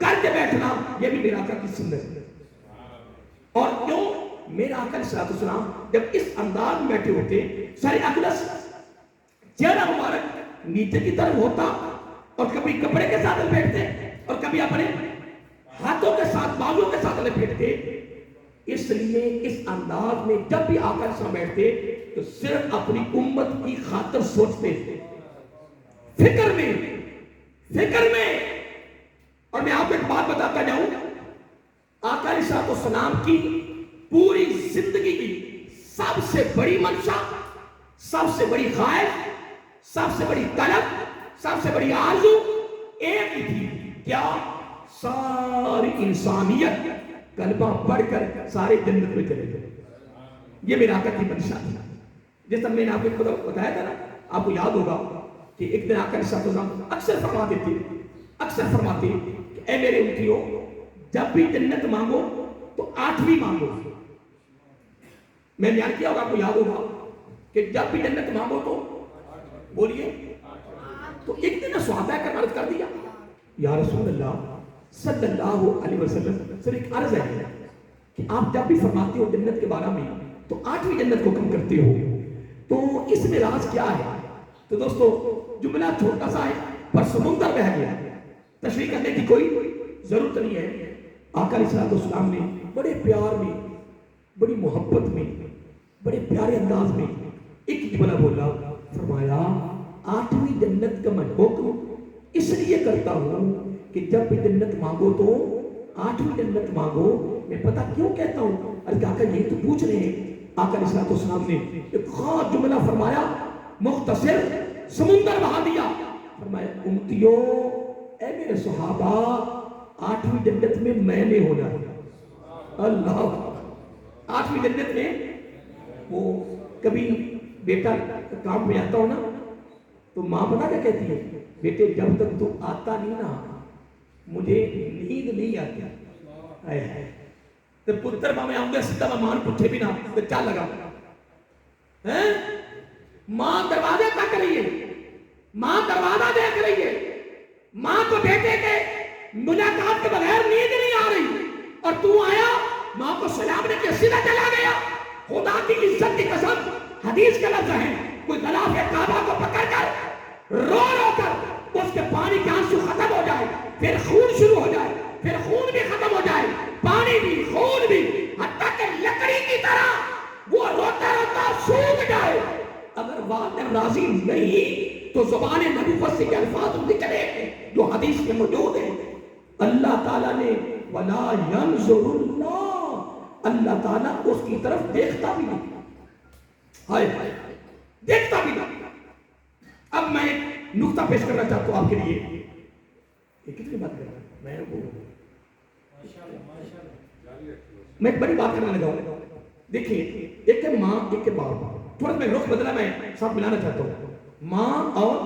کر کے بیٹھنا یہ بھی میرا آقا کی سنت ہے. اور کیوں میرا آقا علیہ السلام جب اس انداز میں بیٹھے ہوتے سر اقدس چہرہ مبارک نیچے کی طرف ہوتا اور کبھی کپڑے کے ساتھ لپیٹتے اور کبھی اپنے ہاتھوں کے ساتھ بازوں کے ساتھ لپیٹتے. اس لیے اس انداز میں جب بھی آقا علیہ السلام بیٹھتے تو صرف اپنی امت کی خاطر سوچتے تھے فکر میں. اور میں آپ کو ایک بات بتاتا جاؤں آقا علیہ السلام کی پوری زندگی کی سب سے بڑی منشا سب سے بڑی خواہش سب سے بڑی طلب سب سے بڑی آرزو ایک ہی تھی. کیا؟ ساری انسانیت کلمہ پڑھ کر سارے جنت میں چلے گئے. یہ میرا آقا کی منشا تھی. جس طرح میں نے آپ کو بتایا تھا نا آپ کو یاد ہوگا کہ ایک دن آقا علیہ السلام اکثر فرماتے کہ اے میرے امتیوں جب بھی جنت مانگو تو 8ویں مانگو. میں بیان کیا ہوگا آپ کو یاد ہوگا کہ جب بھی جنت مانگو تو بولیے. تو ایک دن صحابہ کا عرض کر دیا یا رسول اللہ صلی اللہ علیہ وسلم سر ایک عرض ہے کہ آپ جب بھی فرماتے ہو جنت کے بارے میں تو 8ویں جنت کو کم کرتے ہو تو اس میں راز کیا ہے. تو دوستو جملہ چھوٹا سا ہے پر سمندر بہہ گیا. تشریح کرنے کی کوئی ضرورت نہیں ہے. آقا علیہ السلام نے بڑے پیار میں بڑی محبت میں بڑے پیارے انداز میں ایک جملہ بولا. فرمایا 8ویں جنت کا میں حکم اس لیے کرتا ہوں کہ جب بھی جنت مانگو تو 8ویں جنت مانگو. میں پتا کیوں کہتا ہوں ارے آقا یہی تو پوچھ رہے ہیں. آقا علیہ السلام نے ایک خاص جملہ فرمایا مختصر سمندر بہا دیا. فرمایا امتیوں اے میرے صحابہ 8ویں جنت میں نے ہونا ہے. اللہ 8ویں جنت میں وہ کبھی بیٹا کام میں آتا ہو نا تو ماں پتا کیا کہتی ہے بیٹے جب تک تو آتا نہیں نا مجھے نیند نہیں آتی. تو پتر ماں میں آؤں گا سیدھا مان پوچھے بھی نہ تو کیا لگا. ماں دروازے تک رہی ہے ماں دروازہ دیکھ رہی ہے ماں کو بیٹے کے ملاقات کے بغیر نیند نہیں آ رہی اور تو آیا ماں کو سلام دے کے سیدھا چلا گیا. خدا کی عزت کی قسم حدیث کے لفظ ہیں کوئی غلاف کعبہ کو پکڑ کر رو رو کر اس کے پانی کے آنسو ختم ہو جائے پھر خون شروع ہو جائے پھر خون بھی ختم ہو جائے پانی بھی خون بھی حتیٰ کہ لکڑی کی طرح وہ روتا روتا سوکھ جائے. اگر والد راضی نہیں تو زبان نبوت سے الفاظ نکلے جو حدیث میں موجود ہیں. اللہ تعالیٰ نے وَلَا يَنْظُرُ اللَّهُ اللہ تعالیٰ اس کی طرف دیکھتا بھی نہیں. ہائے دیکھتا بھی نہیں. اب میں ایک نقطہ پیش کرنا چاہتا ہوں آپ کے لیے. یہ کتنی بات کر رہا ہوں میں ایک بڑی بات کرنے لگا ہوں. دیکھیں ایک ہے ماں ایک ہے باپ. تھوڑا میں رخ بدلا میں ساتھ ملانا چاہتا ہوں ماں اور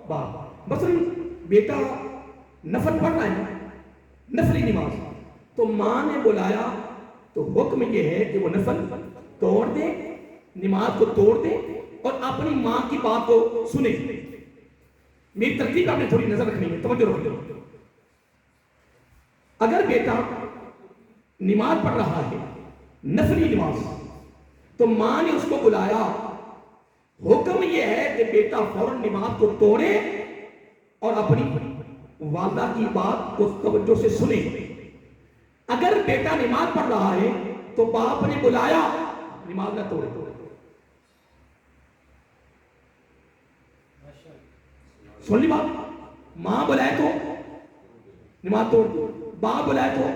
باپ. مثلا بیٹا نفل پڑھ رہا ہے نفلی نماز تو ماں نے بلایا تو حکم یہ ہے کہ وہ نفل توڑ دے نماز کو توڑ دے اور اپنی ماں کی بات کو سنے. میری ترتیب آپ نے تھوڑی نظر رکھنی ہے توجہ رکھ لو. اگر بیٹا نماز پڑھ رہا ہے نفلی نماز تو ماں نے اس کو بلایا حکم یہ ہے کہ بیٹا فوراً نماز کو توڑے اور اپنی والدہ کی بات کو توجہ سے سنے. اگر بیٹا نماز پڑھ رہا ہے تو باپ نے بلایا نماز نہ توڑے. سن لی بات. ماں بلائے تو نماز توڑ دو باپ بلائے تو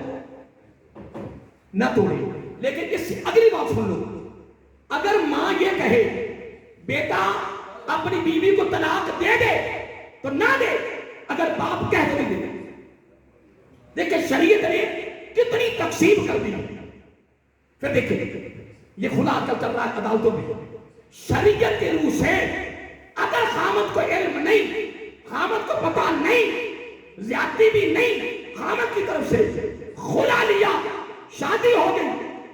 نہ توڑے. لیکن اس سے اگلی بات سن لو. اگر ماں یہ کہے بیٹا اپنی بیوی کو طلاق دے دے تو نہ دے، اگر باپ کہہ تو نہیں دے۔ دیکھیں شریعت نے کتنی تقسیم کر دی۔ پھر دیکھیں یہ کھلا چل رہا ہے عدالتوں میں، شریعت کے روح سے اگر خامد کو علم نہیں، خامد کو پتہ نہیں، زیادتی بھی نہیں، خامد کی طرف سے خلا لیا، شادی ہو گئی،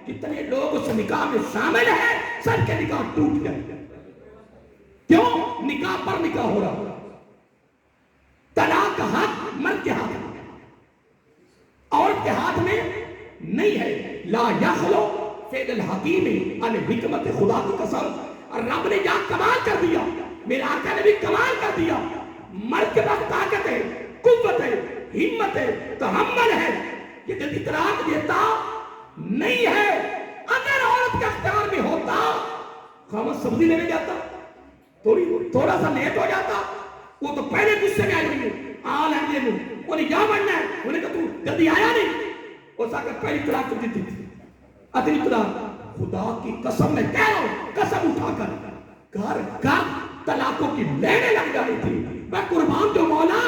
کتنے لوگ اس نکاح میں شامل ہیں، سب کے نکاح ٹوٹ گئے۔ کیوں؟ نکاح پر نکاح ہو رہا۔ طلاق کا حق مرد کے ہاتھ میں، عورت کے ہاتھ میں نہیں ہے۔ لا یخلو فعل الحکیم عن حکمت، خدا کی قسم رب نے جہاں کمال کر دیا، میرے آقا نے بھی کمال کر دیا۔ مرد کے پاس طاقت ہے، قوت ہے، ہمت ہے، تحمل ہے، یہ جلدی طلاق دیتا نہیں ہے۔ اگر عورت کے اختیار میں ہوتا، خامد سبزی لینے جاتا، تھوڑا سا لیٹ ہو جاتا، وہ تو پہلے غصے میں آئی ہوئی ہے، آل ہے دے وہ نہیں کیا بننا ہے، انہیں کہا تو جلدی آیا نہیں، اس آکر پہلی طلاق تو دیتی تھی، اتنی طلاق۔ خدا کی قسم میں کہہ رہا ہوں، قسم اٹھا کر گھر گھر طلاقوں کی لینے لگ جانی تھی۔ میں قربان جو مولا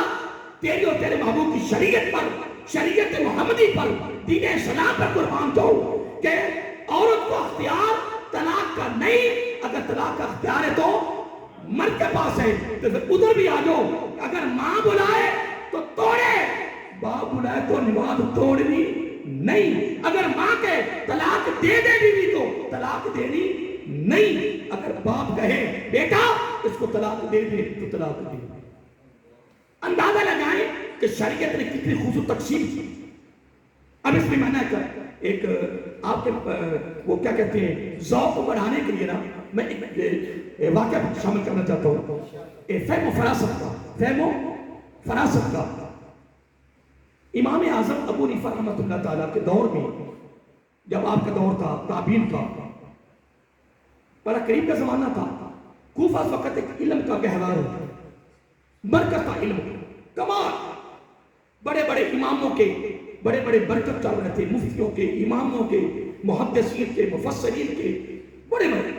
تیری اور تیرے محبوب کی شریعت پر، شریعت محمدی پر، دین اسلام پر قربان جاؤں کہ عورت کو اختیار طلاق کا نہیں، اگر طلاق کا اختیار ہے تو مرد کے پاس ہے، تو پھر ادھر بھی آ جاؤ۔ اگر ماں بلائے تو توڑے، باپ بلائے تو نماز توڑنی نہیں۔ اگر ماں کے طلاق دے دے بیوی کو طلاق دینی نہیں، اگر باپ کہے بیٹا اس کو طلاق دے دے تو طلاق دے۔ اندازہ لگائیں کہ شریعت نے کتنی خوبصورت تقسیم کی۔ اب اس میں میں نے ایک آپ کے وہ کیا کہتے ہیں ذوق کو بڑھانے کے لیے نا میں ایک واقعہ شامل کرنا چاہتا ہوں، فہم و فراست کا، فہم و فراست کا۔ امام اعظم ابو حنیفہ رحمۃ اللہ تعالیٰ کے دور میں، جب آپ کا دور تھا تابعین کا، بڑا قریب کا زمانہ تھا، کوفہ اس وقت ایک علم کا گہوارہ تھا، برکت کا علم، کمال، بڑے بڑے اماموں کے بڑے بڑے برکت چل رہے تھے، مفتیوں کے، اماموں کے، محدثین کے، مفسرین کے، بڑے بڑے۔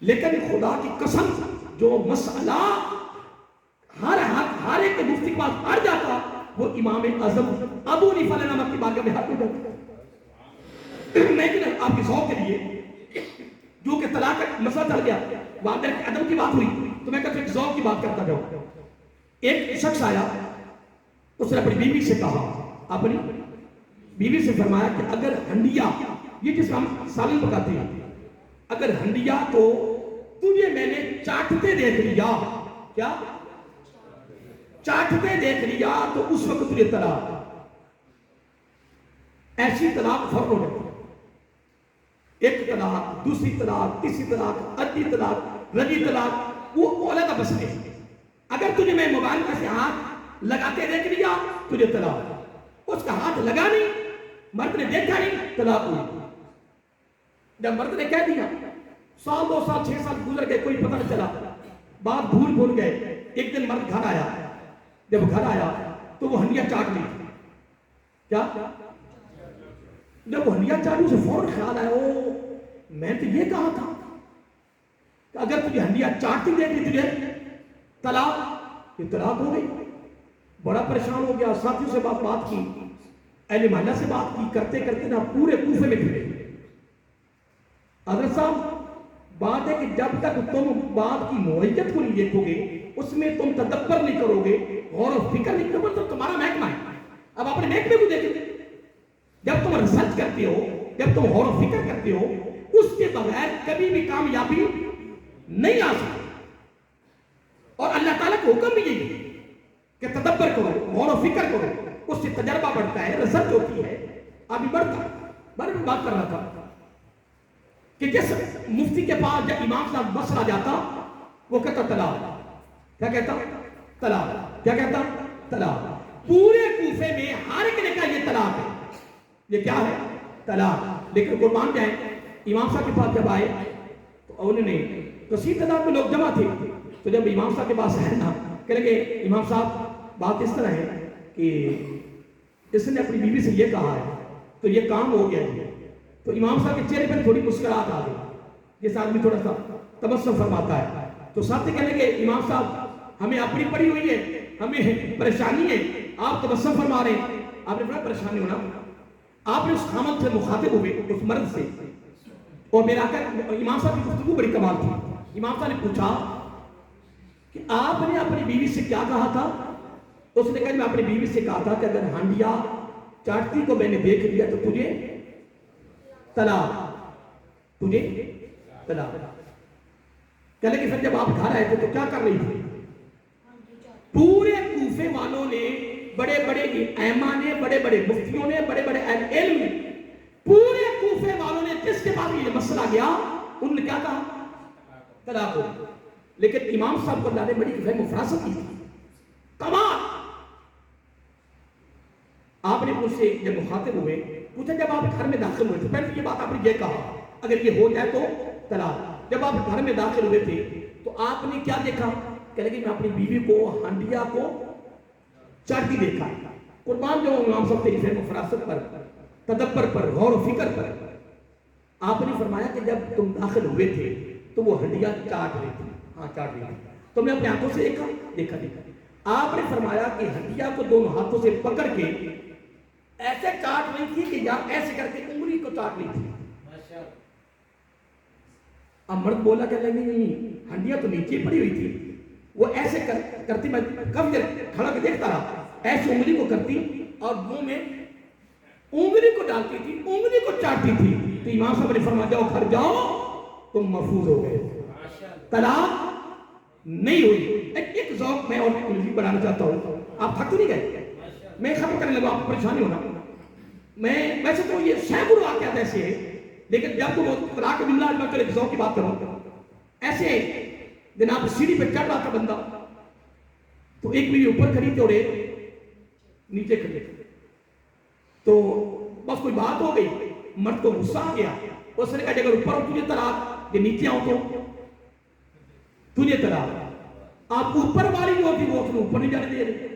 لیکن خدا کی قسم جو مسئلہ ہر ایک مفتی کے پاس اڑ جاتا، وہ امام اعظم ابو حنیفہ رحمۃ کی بارگاہ میں ہاتھ میں جاتا۔ میں آپ کے ذوق کے لیے جو کہ طلاق کا مسئلہ چل گیا، والدہ کے عدم کی بات ہوئی، تو میں کہتا ہوں ایک ذوق کی بات کرتا جاؤں۔ ایک شخص آیا، اس نے اپنی بیوی سے کہا، اپنی بیوی سے فرمایا کہ اگر ہنڈیا، یہ جس ہم سالن پکاتے ہیں، اگر ہنڈیا کو تجھے میں نے چاٹتے دیکھ لیا، کیا چاٹتے دیکھ لیا، تو اس وقت تجھے طلاق، ایسی طلاق فرق ہو جاتی، ایک طلاق، دوسری طلاق، تیسری طلاق، ادھی طلاق، رجی طلاق، وہ علیحدہ مسئلے ہیں۔ اگر تجھے میں موبائل کا سے ہاتھ لگاتے دیکھ لیا تجھے طلاق، اس کا ہاتھ لگا نہیں، مرد نے دیکھا نہیں، طلاق ہوئی۔ جب مرد نے کہہ دیا، سال 2 سال 6 سال گزر گئے، کوئی پتہ نہیں چلا، بات بھول گئے، ایک دن مرد گھر آیا، جب گھر آیا تو وہ ہنڈیا چاٹ لی، کیا جب وہ ہنڈیا چاٹ لی، اسے فوراً خیال آیا، او میں تو یہ کہا تھا کہ اگر تجھے ہنڈیا چاٹتی دیکھ لی تجھے طلاق، یہ طلاق ہو گئی۔ بڑا پریشان ہو گیا، ساتھیوں سے بات کی، اہل محلہ سے بات کی، کرتے کرتے نا پورے کوفے میں پھرے۔ حضرت صاحب بات ہے کہ جب تک تم بات کی نوعیت کو نہیں دیکھو گے، اس میں تم تدبر نہیں کرو گے، غور و فکر نہیں کرو گے، تو تمہارا محکمہ ہے۔ اب اپنے محکمے کو دیکھیں، جب تم ریسرچ کرتے ہو، جب تم غور و فکر کرتے ہو، اس کے بغیر کبھی بھی کامیابی نہیں آ سکتی۔ اور اللہ تعالیٰ کو حکم بھی یہی ہے کہ تدبر کرو، غور و فکر کرو، اس سے تجربہ بڑھتا ہے، ریسرچ ہوتی ہے، ابھی بڑھتا۔ میں بات کر رہا تھا کہ جس مفتی کے پاس جب امام صاحب مسئلہ جاتا، وہ کہتا طلاق، کیا کہتا طلاق، کیا کہتا طلاق۔ پورے کوفے میں ہر ایک نے کہا یہ طلاق ہے، یہ کیا ہے طلاق۔ لیکن قربان جائیں، امام صاحب کے پاس جب آئے تو انہوں نے کثیر تعداد میں لوگ جمع تھے، تو جب امام صاحب کے پاس ہے نا، کہہ لگے امام صاحب بات اس طرح ہے کہ اس نے اپنی بیوی سے یہ کہا ہے تو یہ کام ہو گیا ہے۔ تو امام صاحب کے چہرے پر تھوڑی مسکراہٹ آ گئی جس آدمی تھوڑا سا تبسم فرماتا ہے تو ساتھ کہنے لگے امام صاحب ہمیں اپنی پڑی ہوئی ہے, ہمیں پریشانی ہے, آپ تبسم فرما رہے ہیں. آپ نے بڑا پریشانی ہونا, آپ نے اس خامد سے مخاطب ہوئے, اس مرد سے, اور میرا امام صاحب کی گفتگو بڑی کمال تھی. امام صاحب نے پوچھا کہ آپ نے اپنی بیوی سے کیا کہا تھا؟ اس نے کہا میں اپنی بیوی سے کہا تھا کہ اگر ہانڈیا چاٹتی کو میں نے دیکھ لیا تو تجھے طلاق, تجھے طلاق. کہنے کہ پھر جب آپ گھر آئے تھے تو کیا کر رہی تھی؟ پورے کوفے والوں نے, بڑے بڑے ائمہ نے, بڑے بڑے مفتیوں نے, بڑے بڑے علم نے, پورے کوفے والوں نے جس کے بعد یہ مسئلہ گیا انہوں نے کیا کہا؟ طلاق ہو. لیکن امام صاحب کو اللہ نے بڑی فہم و فراست کی تھی, کمال. آپ نے مجھ سے جب مخاطب ہوئے پوچھا جب آپ گھر میں داخل ہوئے تھے, پہلے یہ بات آپ نے یہ کہا اگر یہ ہو جائے تو طلاق. جب آپ گھر میں داخل ہوئے تھے تو آپ نے کیا دیکھا؟ کہنے کہ میں اپنی بیوی کو ہانڈیا کو چاٹتی دیکھا. قربان جو امام صاحب تیری فہم و فراست پر, تدبر پر, غور و فکر پر. آپ نے فرمایا کہ جب تم داخل ہوئے تھے تو وہ ہانڈیا چاٹ رہی تھی, ہاں چاٹ رہی تھی, تو میں اپنے آنکھوں سے دیکھا. آپ نے فرمایا کہ ہانڈیا کو دونوں ہاتھوں سے پکڑ کے ایسے چاٹ رہی تھی کہ یا ایسے کر کے انگلی کو چاٹ رہی تھی. اب مرد بولا کہ نہیں, ہانڈیا تو نیچے پڑی ہوئی تھی, وہ ایسے کرتی, میں کب کھڑا کے دیکھتا رہا, ایسے انگلی کو کرتی اور منہ میں انگلی کو ڈالتی تھی, انگلی کو چاٹتی تھی. تو امام صاحب نے فرمایا جاؤ گھر جاؤ, تم محفوظ ہو گئے, طلاق نہیں ہوئی. ایک ذوق میں اور مزید بڑھانا چاہتا ہوں, آپ تھک تو نہیں گئے؟ میں ختم کرنے لگا, آپ کو پریشانی ہونا. میں ویسے تو یہ سینکڑوں واقعات ایسے ہیں, لیکن جب تو طلاق کے بملا میں ایک ذوق کی بات کروں, ایسے جناب سیڑھی پہ چڑھ رہا تھا بندہ, تو ایک میری اوپر کھڑی تھی اور ایک نیچے کھڑی تھی. تو بس کوئی بات ہو گئی, مرد کو غصہ آ گیا, اس نے کہا اگر اوپر ہو تجھے طلاق, کہ نیچے آؤ تو تجھے طلاق. آپ اوپر والی جو ہوتی وہ اس نے اوپر نہیں جانے دے رہی,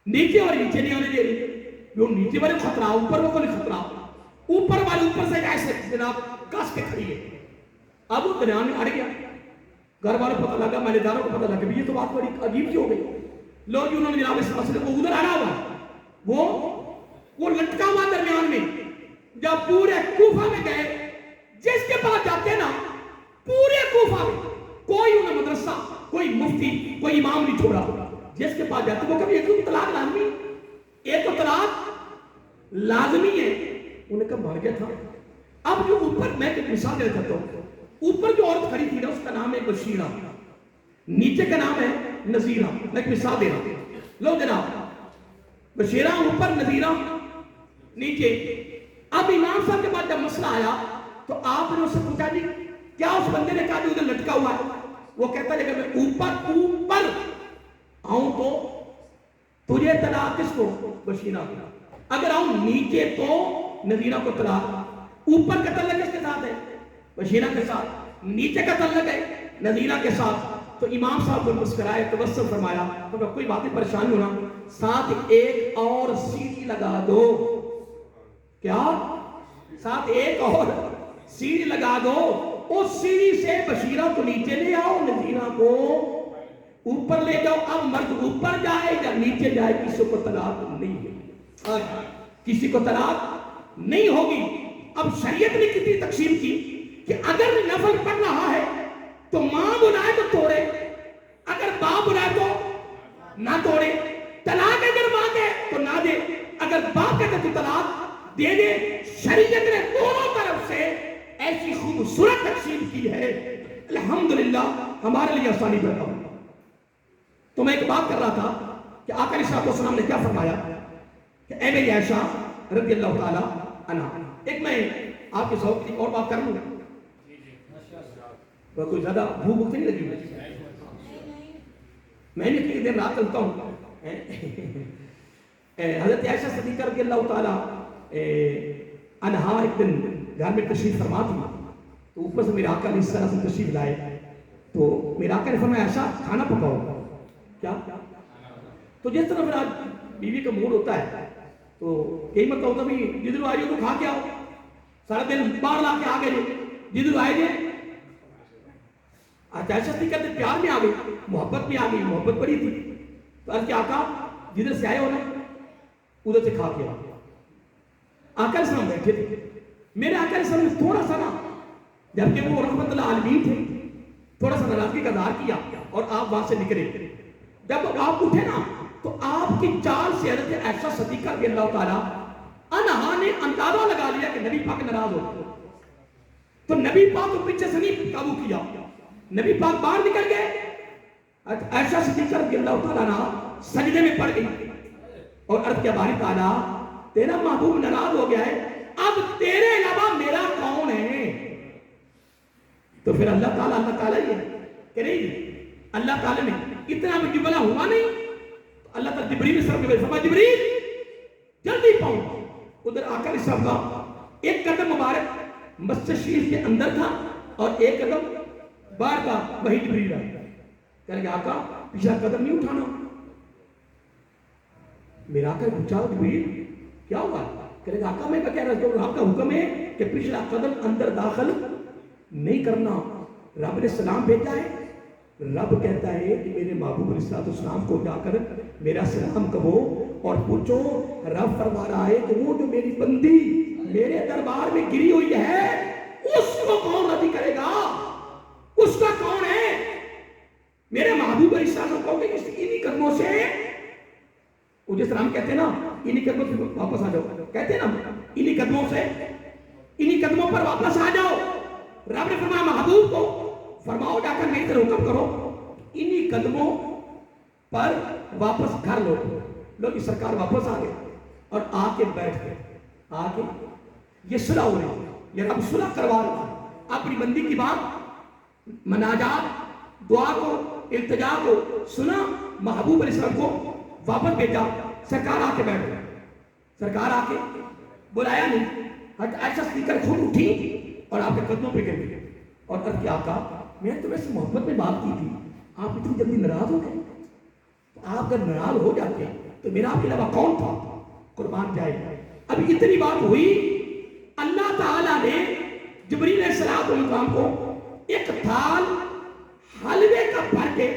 نیچے والی نیچے نہیں آنے دے رہی. جو نیچے والے خطرہ, اوپر وہ کوئی خطرہ, اوپر والے اوپر سے ایسے جناب کس کے کھڑی ہے. اب وہ درمیان میں اڑ گیا, گھر والوں کو پتہ لگا, میں نے داروں کو پتہ لگا, یہ تو بات بڑی عجیب سی ہو گئی. لوگ انہوں نے جناب اس مسئلے کو ادھر آنا ہوا, وہ لٹکا ہوا درمیان میں. جب پورے کوفہ میں گئے, جس کے پاس جاتے نا پورے کوفہ میں کوئی انہیں مدرسہ, کوئی مفتی, کوئی امام نہیں چھوڑا, جس کے پاس جاتے وہ کبھی ایک تو طلاق لازمی, ایک تو طلاق لازمی ہے, انہیں کب مار گیا تھا. اب جو اوپر, میں ایک مثال دینا چاہتا ہوں, اوپر جو عورت کھڑی تھی نا اس کا نام ہے بشیرہ, نیچے کا نام ہے نذیرہ. میں ایک مثال دے رہا ہوں, لو جناب بشیرہ اوپر, نذیرہ نیچے. اب امام صاحب کے بعد جب مسئلہ آیا تو آپ نے اس سے پوچھا جی کیا اس بندے نے کہا جو ادھر لٹکا ہوا ہے؟ وہ کہتا ہے کہ میں اوپر آؤں تو تجھے طلاق کس کو؟ بشیرہ. اگر آؤں نیچے تو نذیرہ کو طلاق. اوپر کا تعلق کس کے ساتھ ہے؟ بشیرہ کے ساتھ. نیچے کا تعلق ہے نذیرہ کے ساتھ. تو امام صاحب کو مسکرائے, تبسم فرمایا, تو کوئی باتیں پریشان ہونا, ساتھ ایک اور سیڑھی لگا دو. کیا؟ ساتھ ایک اور سیڑھی لگا دو. اس سیڑھی سے بشیرہ کو نیچے لے آؤ, نذیرہ کو اوپر لے جاؤ. اب مرد اوپر جائے یا نیچے جائے کسی کو طلاق نہیں ہوگی, کسی کو طلاق نہیں ہوگی. اب شریعت نے کتنی تقسیم کی کہ اگر نفل پڑھ رہا ہے تو ماں بلائے تو توڑے, اگر باپ بلائے تو نہ توڑے. طلاق اگر ماں دے تو نہ دے, اگر باپ کہتے تو طلاق دے دے. شریعت نے دونوں طرف سے ایسی خوبصورت تقسیم کی ہے, الحمدللہ ہمارے لیے آسانی پیدا ہو. تو میں ایک بات کر رہا تھا کہ آقا علیہ السلام نے کیا فرمایا کہ اے میری عائشہ رضی اللہ تعالی عنہا. ایک میں آپ کے ذوق کی اور بات کر لوں, کوئی زیادہ بھوک نہیں لگی مجھے, میں نے کئی دن رات چلتا ہوں. حضرت عائشہ صدیقہ رضی اللہ تعالی عنہا ایک دن گھر میں تشریف فرما تھی, تو اوپر سے میرے آقا نے اس طرح سے تشریف لائے, تو میرے آقا نے فرمایا عائشہ کھانا پکاؤ. کیا؟ تو جس طرح پھر آج بیوی کا موڈ ہوتا ہے تو یہی مطلب ہوتا بھی جدھر آئیے تو کھا کے آؤ, سارا دن باہر لا کے آ گئے, جدھر آئے گے عائشہ صدیقہ کے پیار میں آ گئی, محبت میں آ گئی, محبت بڑی تھی. تو عرض کیا آقا جدھر سے آئے ہو نا ادھر سے کھا کے آ. آقا علیہ السلام بیٹھے تھے, میرے آقا علیہ السلام نے تھوڑا سا نا, جبکہ وہ رحمت اللہ عالمین تھے, تھوڑا سا ناراضگی کا اظہار کیا اور آپ وہاں سے نکلے. جب آپ اٹھے نا تو آپ کی چال سے حضرت عائشہ صدیقہ رضی اللہ تعالیٰ عنہا نے اندازہ لگا لیا کہ نبی پاک ناراض ہو. تو نبی پاک کو پیچھے سے نہیں قابو کیا, نبی پاک باہر نکل گئے. عائشہ صدیقہ رضی اللہ تعالیٰ عنہا سجدے میں پڑ گئی اور عرض کیا باری تعالیٰ تیرا محبوب ناراض ہو گیا ہے, اب تیرے علاوہ میرا کون ہے؟ تو پھر اللہ تعالیٰ ہی ہے کہ نہیں, اللہ تعالیٰ نے اتنا بھی جبلا ہوا نہیں. اللہ تعالیٰ جبریل صاحب کے فرمایا جبریل جلدی پہنچ. ادھر آقا علیہ السلام کا ایک قدم مبارک مسجد شریف کے اندر تھا اور ایک قدم باہر تھا. وہی جبریل آیا, کہنے لگا آقا پچھلا قدم نہیں اٹھانا. میرا آقا نے پوچھا جبریل کیا ہوا؟ کہنے لگا آقا میں کہہ رہا ہوں آپ کا حکم ہے کہ پچھلا قدم اندر داخل نہیں کرنا. رب نے سلام بھیجا ہے, رب کہتا ہے کہ میرے محبوب علیہ السلام کو جا کر میرا سلام کہو اور پوچھو. رب فرما رہا ہے کہ وہ جو میری بندی میرے دربار میں گری ہوئی ہے اس کو کون راضی کرے گا, اس کا کون ہے؟ میرے محبوب علیہ السلام کو کہ انہی قدموں سے, وہ جس طرح ہم کہتے ہیں نا انہی قدموں سے واپس آ جاؤ, کہتے ہیں نا انہی قدموں سے, انہی قدموں پر واپس آ جاؤ. رب نے فرمایا محبوب کو فرماؤ جا کر میری طرف حکم کرو انہی قدموں پر واپس گھر لوٹو. لوگ سرکار واپس آ گئے اور آ کے بیٹھ گئے. آ کے یہ صلح ہو رہی, یہ رب صلح کروا رہا ہے. اپنی بندی کی بات, مناجات, دعا کو, التجا کو سنا, محبوب علیہ السلام کو واپس بھیجا. سرکار آ کے بیٹھ گئے, سرکار آ کے بلایا نہیں. عائشہ صدیقہ خود اٹھی اور آپ کے قدموں پہ گر گئی اور عرض کیا آقا میں نے تمہیں سے محبت میں بات کی تھی, آپ اتنی جلدی ناراض ہو گئے. آپ اگر ناراض ہو جاتے تو میرا آپ کے علاوہ کون تھا؟ قربان جائے. اب اتنی بات ہوئی, اللہ تعالیٰ نے جبریل علیہ السلام کو ایک تھال حلوے کا بھر کے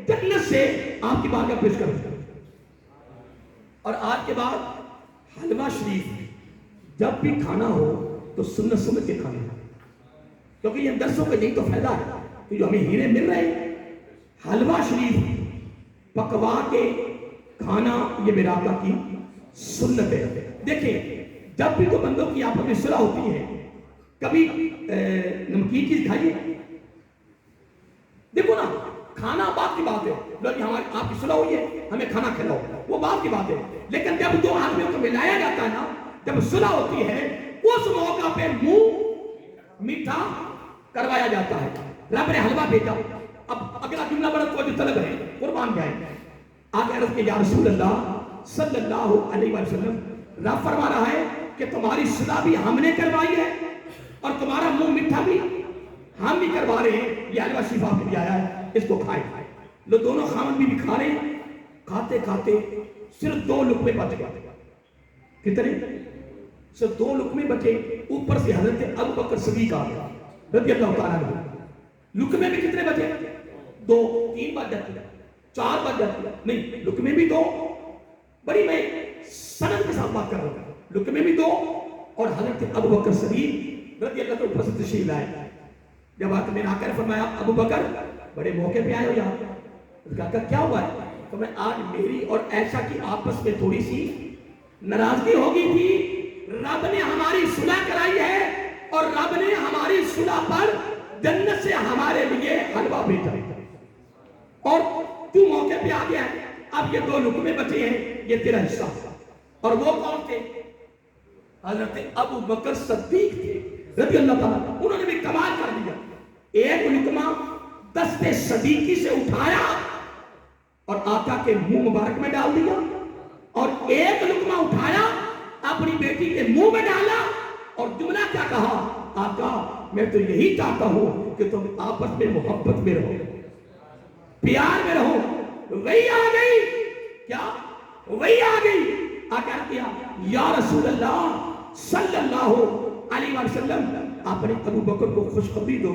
جنت سے آپ کی بارگاہ پیش کر دیا. اور آج کے بعد حلوہ شریف جب بھی کھانا ہو تو سنت سمجھ کے کھانا, کیونکہ یہ درسوں کا یہی تو فائدہ ہے کہ جو ہمیں ہیرے مل رہے ہیں. حلوہ شریف پکوا کے کھانا یہ میرے آقا کی سنت ہے. دیکھیں جب بھی تو بندوں کی آپس میں صلح ہوتی ہے, کبھی نمکین چیز کھائیے. دیکھو نا کھانا بات کی بات ہے, ہماری آپ کی صلح ہوئی ہے ہمیں کھانا کھلاؤ, وہ بات کی بات ہے. لیکن جب دو آدمیوں کو ملایا جاتا ہے نا, جب صلح ہوتی ہے اس موقع پہ منہ میٹھا کروایا جاتا ہے. رب نے حلوہ بھیجا. اب اگلا جملہ بڑا توجہ طلب ہے, قربان جائیں. آگے عرض کے یا رسول اللہ صلی اللہ علیہ وسلم, رب فرما رہا ہے کہ تمہاری صلح بھی ہم نے کروائی ہے اور تمہارا منہ میٹھا بھی ہم بھی کروا رہے ہیں. یہ حلوہ شفا کے لیے آیا ہے, اس کو کھائیں. لوگ دونوں خامن بھی کھا رہے ہیں. کھاتے کھاتے صرف 2 لقمے بچ گئے. کتنے؟ صرف 2 لقمے بچے. اوپر سے حضرت ابو بکر صدیق آ گیا رضی اللہ تعالیٰ عنہ. لقمے بھی کتنے بچے؟ 2, 3 بچ جاتے, 4 بچ جاتے. نہیں, لقمے بھی 2. بڑی میں سند کے ساتھ بات کر رہا ہوں. لقمے بھی 2 اور حضرت ابو بکر صدیق رضی اللہ تعالیٰ عنہ تشریف لائے. جب آ کے میں نے آ کر فرمایا ابو بکر بڑے موقع پہ آئے ہو یہاں, کیا ہوا ہے؟ تو میں آج میری اور عائشہ کی آپس میں تھوڑی سی ناراضگی ہو گئی تھی. رب نے ہماری صلح کرائی ہے اور رب نے ہماری صلح پر جنت سے ہمارے لیے حلوہ بھیجا اور تو موقع پہ آ گیا ہے. اب یہ 2 لقمے بچے ہیں, یہ تیرا حصہ. اور وہ کون تھے؟ حضرت ابو بکر صدیق تھے رضی اللہ تعالیٰ. انہوں نے بھی کمال کر دیا. ایک لقمہ دستے صدیقی سے اٹھایا اور آقا کے منہ مبارک میں ڈال دیا, اور ایک لقمہ اٹھایا اپنی بیٹی کے منہ میں ڈالا اور جملہ کیا کہا؟ آقا میں تو یہی چاہتا ہوں کہ تم آپس میں محبت میں رہو, پیار میں رہو. وہی آ گئی. کیا وہی آ گئی؟ آقا کیا یا رسول اللہ صلی اللہ علیہ وسلم, آپ نے ابو بکر کو خوشخبری دو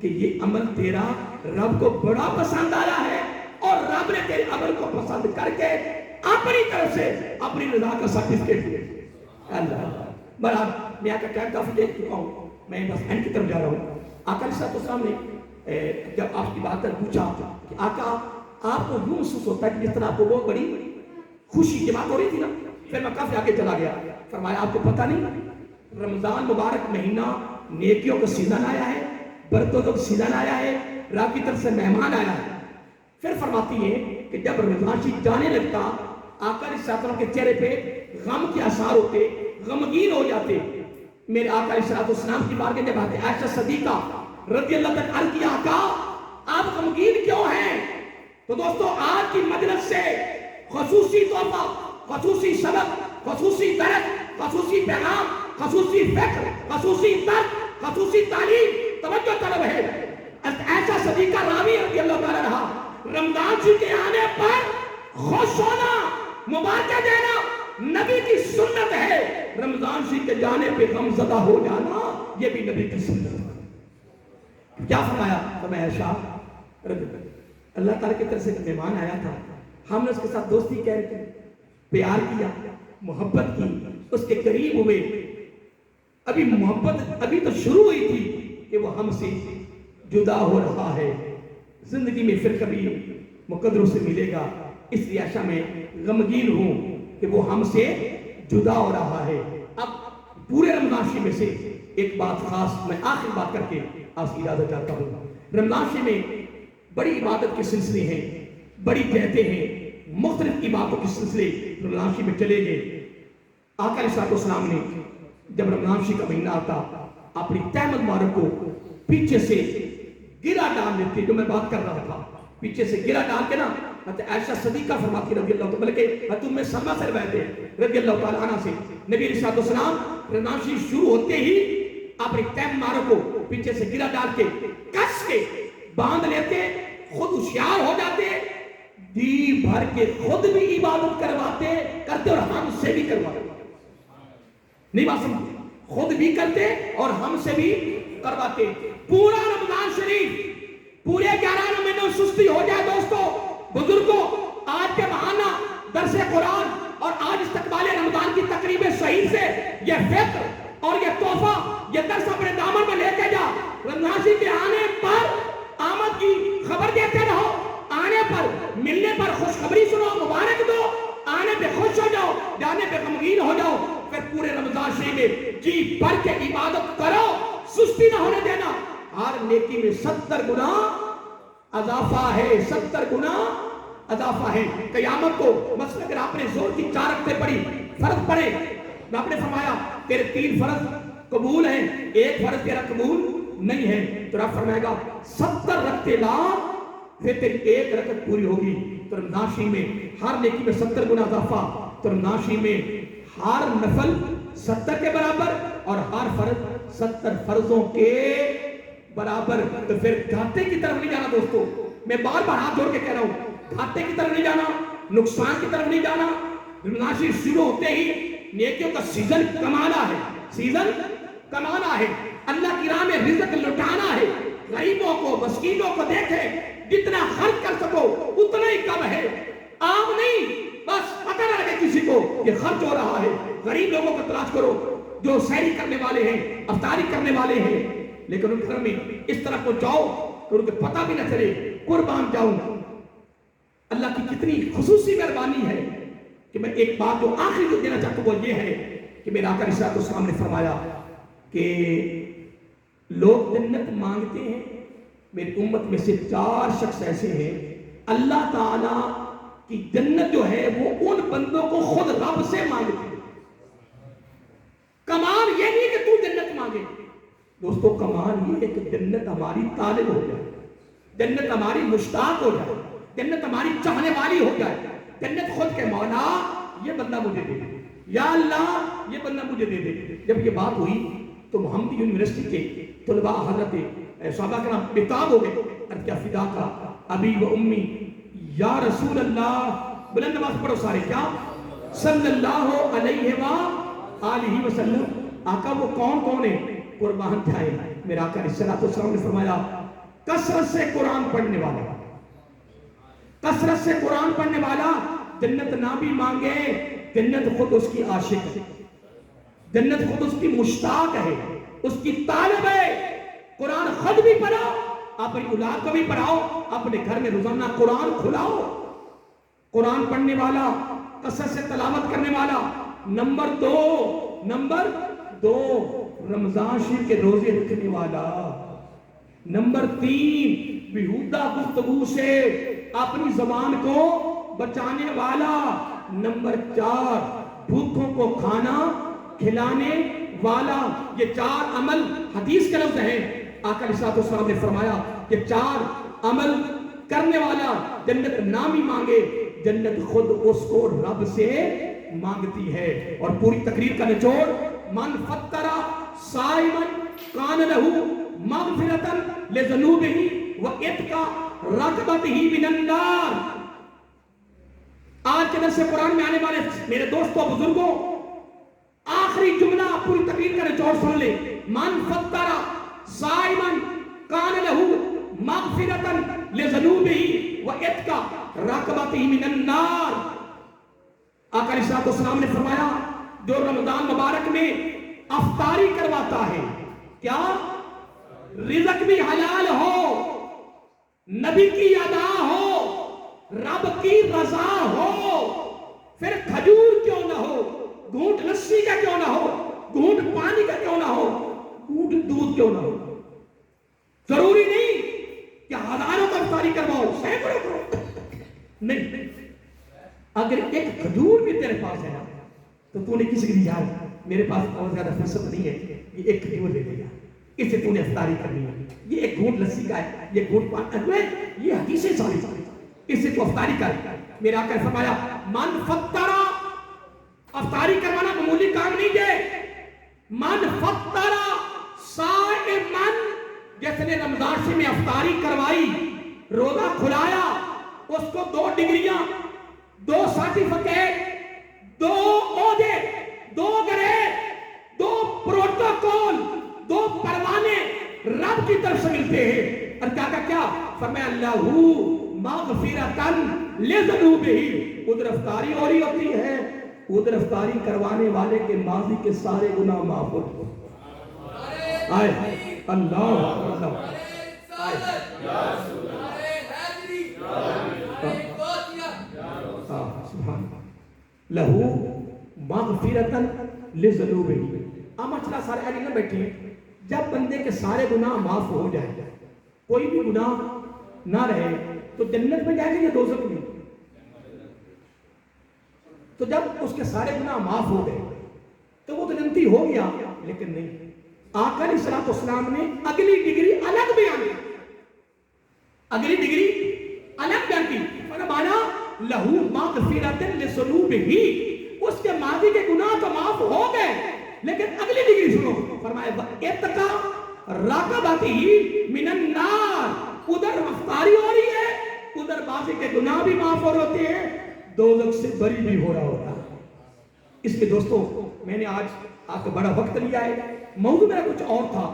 کہ یہ عمل تیرا رب کو بڑا پسند آیا ہے اور رب نے تیرے عمل کو پسند کر کے اپنی طرف سے اپنی رضا کا سرٹیفکیٹ دیا۔ اللہ بڑا میں آقا کیا کافی دیکھ چکا ہوں، میں بس اینڈ کی طرف جا رہا ہوں۔ آقا علیہ السلام نے جب آپ کی بات کر پوچھا کہ آقا آپ کو یوں محسوس ہوتا ہے کہ جس طرح آپ کو بہت بڑی خوشی کی بات ہو رہی تھی نا، پھر میں کافی آگے چلا گیا، فرمایا آپ کو پتہ نہیں رمضان مبارک مہینہ نیکیوں کا سیزن آیا ہے، برکتوں کا سیزن آیا ہے، رب کی طرف سے مہمان آیا ہے۔ پھر فرماتی ہے کہ جب رمضان شریف جانے لگتا آقا علیہ السلام کے چہرے پہ غم کے آثار ہوتے، غمگین ہو جاتے۔ میرے آقا علیہ السلام کی بارگاہ جب آتے عائشہ صدیقہ رضی اللہ تعالیٰ عنہ کی آقا آپ غمگین کیوں ہیں؟ تو دوستو آج کی مجلس سے خصوصی تحفہ، خصوصی سبق، خصوصی درس، خصوصی پیغام، خصوصی فکر، خصوصی درد، خصوصی تعلیم توجہ طلب ہے۔ عائشہ صدیقہ راوی رضی اللہ تعالیٰ عنہ رمضان شریف کے آنے پر خوش ہونا، مبارکہ دینا نبی کی سنت ہے، رمضان شریف کے جانے پہ غم زدہ ہو جانا یہ بھی نبی کی سنت ہے۔ کیا فرمایا؟ فرمایا عائشہ اللہ تعالیٰ کی طرف سے ایک مہمان آیا تھا، ہم نے اس کے ساتھ دوستی کی، پیار کیا، محبت کی، اس کے قریب ہوئے، ابھی محبت ابھی تو شروع ہوئی تھی کہ وہ ہم سے جدا ہو رہا ہے، زندگی میں پھر کبھی مقدروں سے ملے گا، اس لیے عائشہ میں غمگین ہوں کہ وہ ہم سے جدا ہو رہا ہے۔ اب پورے رمضان شریف میں سے ایک بات خاص میں آخر بات کر کے آپ کی اجازت چاہتا ہوں۔ رمضان شریف میں بڑی عبادت کے سلسلے ہیں، بڑی جہتیں ہیں، مختلف عبادتوں کے سلسلے رمضان شریف میں چلے گئے۔ آقا علیہ السلام نے جب رمضان شریف کا مہینہ آتا اپنی تہمت مبارک کو پیچھے سے گرا ڈال دیتے، جو میں بات کر رہا تھا، پیچھے سے گرا ڈال کے نا حضرت عائشہ صدیقہ فرماتی رضی اللہ تعالیٰ، بلکہ حضرت ام سلمہ سے روایت ہے رضی اللہ تعالیٰ عنہ سے، نبی علیہ السلام رمضان شریف شروع ہوتے ہی اپنی تہمت مبارک کو پیچھے سے گرا ڈال کے کس کے باندھ لیتے، خود ہوشیار ہو جاتے، دی بھر کے خود بھی عبادت کرتے اور ہم سے بھی کرواتے، نہیں بات سمجھتے، خود بھی کرتے اور ہم سے بھی کرواتے۔ پورا رمضان شریف پورے 11 مہینوں سستی ہو جائے دوستو، بزرگوں آج کے بہانہ درس قرآن اور آج استقبال رمضان کی تقریب صحیح سے یہ فکر اور یہ تحفہ یہ درس اپنے دامن میں لے کے جا، رمضان شریف کے آنے پر آمد کی خبر دیتے رہو، آنے پر ملنے پر خوشخبری سنو، مبارک دو، آنے پہ خوش ہو جاؤ، جانے پہ غمگین ہو جاؤ، پھر پورے رمضان شریف میں جی بھر کے عبادت کرو، سستی نہ ہونے دینا۔ ہر نیکی میں 70 گنا اضافہ ہے، 70 گنا اضافہ ہے۔ قیامت کو مثلا اگر آپ نے زور کی 4 رکعتیں پڑھی، فرض پڑھے، آپ نے فرمایا تیرے 3 فرض قبول ہیں، 1 فرض تیرا قبول نہیں ہے، تو رب فرمائے گا 70 رکعتیں لا، پھر تیری 1 رکعت پوری ہوگی۔ تو رمضان شریف میں ہر نیکی میں 70 گنا اضافہ، تو رمضان شریف میں ہر نفل 70 کے برابر اور ہر فرض 70 فرضوں کے برابر۔ تو پھر گھاٹے کی طرف نہیں جانا دوستو، میں بار بار ہاتھ جوڑ کے کہہ رہا ہوں، گھاٹے کی طرف نہیں جانا، نقصان کی طرف نہیں جانا۔ رمضان شریف شروع ہوتے ہی نیکیوں کا سیزن کمانا ہے، سیزن کمانا ہے، اللہ کی راہ میں رزق لٹانا ہے، غریبوں کو مسکینوں کو دیکھے، جتنا خرچ کر سکو اتنا ہی کم ہے، عام نہیں، بس پتہ نہ لگے کسی کو یہ خرچ ہو رہا ہے۔ غریب لوگوں کو تلاش کرو جو سحری کرنے والے ہیں، افطاری کرنے والے ہیں، لیکن ان گھر میں اس طرح پہنچاؤ کہ ان کو پتہ بھی نہ چلے، قربان جاؤں۔ اللہ کی کتنی خصوصی مہربانی ہے کہ میں ایک بات جو آخری جو دینا چاہتا ہوں وہ یہ ہے کہ میرے آقا علیہ السلام نے فرمایا کہ لوگ جنت مانگتے ہیں، میری امت میں سے 4 شخص ایسے ہیں اللہ تعالیٰ کی جنت جو ہے وہ ان بندوں کو خود رب سے مانگتے ہیں۔ کمال یہ نہیں کہ تو جنت مانگے دوستو، کمال یہ ہے کہ جنت ہماری طالب ہو جائے، جنت ہماری مشتاق ہو جائے، جنت ہماری چاہنے والی ہو جائے، جنت خود کے مولا یہ بندہ مجھے دے دے، یا اللہ یہ بندہ مجھے دے دے۔ جب یہ بات ہوئی تو محمدی یونیورسٹی کے طلباء حضرت صحابہ کرام بتاب ہو گئے، ارد کیا فدا کا ابی و امی یا رسول اللہ، بلند آواز پڑھو سارے، کیا صلی اللہ علیہ وآلہ وسلم، آقا وہ کون کون ہے؟ قربان جائے۔ میرا آقا علیہ السلام نے فرمایا کثرت سے قرآن پڑھنے والا، کثرت سے قرآن پڑھنے والا جنت نہ بھی مانگے، جنت خود اس کی عاشق ہے، جنت خود اس کی مشتاق ہے، اس کی طالب ہے۔ قرآن خود بھی پڑھو، اپنی اولاد کو بھی پڑھاؤ، اپنے گھر میں روزانہ قرآن کھلاؤ۔ قرآن پڑھنے والا، کثرت سے تلاوت کرنے والا۔ نمبر دو رمضان شریف کے روزے رکھنے والا۔ نمبر 3 بیہودہ گفتگو سے اپنی زبان کو بچانے والا۔ نمبر 4 بھوکوں کو کھانا کھلانے والا۔ یہ 4 عمل حدیث کے لفظ ہیں۔ آقا علیہ السلام نے فرمایا کہ 4 عمل کرنے والا جنت نام ہی مانگے، جنت خود اس کو رب سے مانگتی ہے۔ اور پوری تقریر کا نچوڑ، من فطر صائما کان لہ مغفرۃ لذنوبہ وعتق رقبتہ من النار۔ آج کے درس قرآن میں آنے والے میرے دوستوں بزرگوں، آخری جملہ پوری تقریر کا نچوڑ سن لے۔ من فطر صائما کان لہ مغفرۃ لذنوبہ وعتق رقبتہ من النار۔ آقا علیہ السلام نے فرمایا جو رمضان مبارک میں افطاری کرواتا ہے، کیا رزق بھی حلال ہو، نبی کی ادا ہو، رب کی رضا ہو، پھر کھجور کیوں نہ ہو، گھونٹ لسی کا کیوں نہ ہو، گھونٹ پانی کا کیوں نہ ہو، گھونٹ دودھ کیوں نہ ہو، ضروری نہیں کہ ہزاروں کا افطاری کرواؤ، سینکڑوں کرو، نہیں، اگر ایک کھجور بھی تیرے پاس ہے نا تو تو نے کسی کی یار میرے پاس بہت زیادہ فرصت نہیں ہے، یہ ایک کھجور دے دے گا، اسے تو نے افطاری کرنی ہے، یہ ایک گھونٹ لسی کا ہے، یہ گھونٹ پانی، یہ حدیثیں ساری اسے تو افطاری کر۔ میرے آقا نے فرمایا من فطر، افطاری کروانا معمولی کام نہیں ہے، من فطر صائما، جس نے رمضان سے میں افطاری کروائی، روزہ کھلایا، اس کو 2 ڈگریاں، 2 سرٹیفکیٹ، 2 عہدے، 2 گریڈ، 2 پروٹوکول، 2 پروانے رب کی طرف سے ملتے ہیں۔ اور کیا فرمایا اللہ مغفرۃ لذنوبہ، ادھر افطاری ہو رہی ہوتی ہے، ادھر افطاری کروانے والے کے ماضی کے سارے گناہ معاف ہوتے ہیں۔ آئے اللہ لہو مغفرۃ لذنوبہ۔ مسئلہ سارے علی نہ بیٹھے ہیں، جب بندے کے سارے گناہ معاف ہو جائے، کوئی بھی گناہ نہ رہے، تو جنت میں جائے گا یا دوزخ میں؟ تو جب اس کے سارے گناہ معاف ہو گئے تو وہ تو جنتی ہو گیا، لیکن نہیں، آقا علیہ السلام نے اگلی ڈگری الگ بیان کی، اگلی ڈگری الگ بیان کی، مانا لہو مغفرۃ لذنوبہ، اس کے ماضی کے گناہ تو معاف ہو گئے، لیکن اگلی ڈگری سنو، فرمایا وَعِتْقَ رَقَبَتِهِ مِنَ النَّارِ، ادھر افطاری ہو رہی ہے، ادھر ماضی کے گناہ بھی معاف ہو رہے ہوتے ہیں، دوزخ سے بری بھی ہو رہا ہوتا ہے۔ اس لیے دوستو، میں نے آج آپ کو بڑا وقت لیا ہے، موضوع میرا کچھ اور تھا،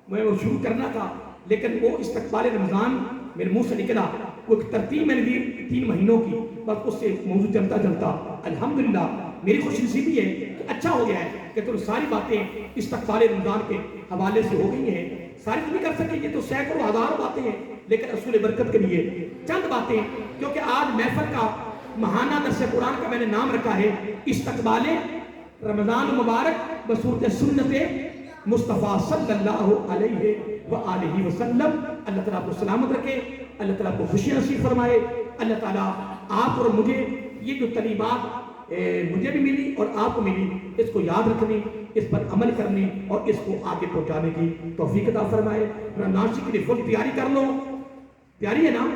میں وہ شروع کرنا تھا، لیکن وہ استقبال رمضان میرے منہ سے نکلا، وہ ایک ترتیب میں نے دی 3 مہینوں کی، بس اس سے موضوع چلتا چلتا الحمدللہ میری خوش نصیبی ہے کہ اچھا ہو گیا ہے کہ تو ساری باتیں استقبال رمضان کے حوالے سے ہو گئی ہیں۔ ساری تو نہیں کر سکے، یہ تو سینکڑوں ہزاروں باتیں ہیں، لیکن رسول برکت کے لیے چند باتیں، کیونکہ آج محفل کا ماہانہ درس قرآن کا میں نے نام رکھا ہے استقبال رمضان مبارک بصورت سنت مصطفیٰ صلی اللہ علیہ وآلہ وسلم۔ اللہ تعالیٰ کو سلامت رکھے، اللہ تعالیٰ کو خوشی نصیب فرمائے، اللہ تعالیٰ آپ اور مجھے یہ جو تعلیمات مجھے بھی ملی اور آپ کو ملی، اس کو یاد رکھنے، اس پر عمل کرنے اور اس کو آگے پہنچانے کی توفیق عطا فرمائے۔ ناشی کے لیے فل تیاری کر لو، تیاری ہے نا؟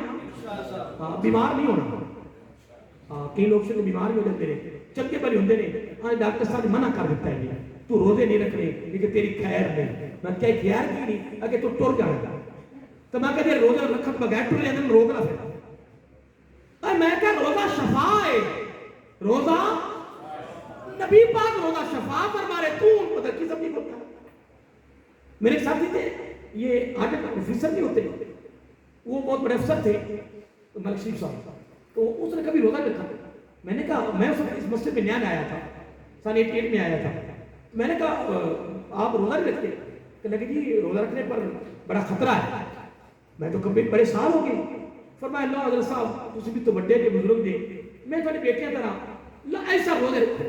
بیمار نہیں ہونا، کئی لوگ سے بیمار بھی ہو جاتے ہیں، چلتے بڑے ہوتے ہیں، آج ڈاکٹر صاحب منع کر دیتا ہے تو روزے نہیں رکھنے لیکن تیری خیر نہیں، میں کیا خیر کی نہیں اگر تو ٹر جائے گا، تو میں کہتے ہیں روزہ رکھت بغیر ٹر لینا روزہ نہ پھر، میں کہا روزہ شفا ہے، روزہ نبی پاک روزہ شفا فرما رہے، تو ان کو در کی سب نہیں بولتا۔ میرے ساتھی تھے، یہ آج پروفیسر نہیں ہوتے، وہ بہت بڑے افسر تھے ملک شریف صاحب، تو اس نے کبھی روزہ نہیں رکھا. میں نے کہا میں اس مسجد میں نیا آیا تھا، سن 88 میں آیا تھا. میں نے کہا آپ روزہ نہیں رکھتے؟ کہ لگے جی روزہ رکھنے پر بڑا خطرہ ہے، میں تو کبھی بڑے سال ہو گئے. فرمایا اللہ حضرت صاحب تسی بھی تو بڑے دے بزرگ دے، میں تھوڑی بیٹیاں طرح ایسا روزے رکھو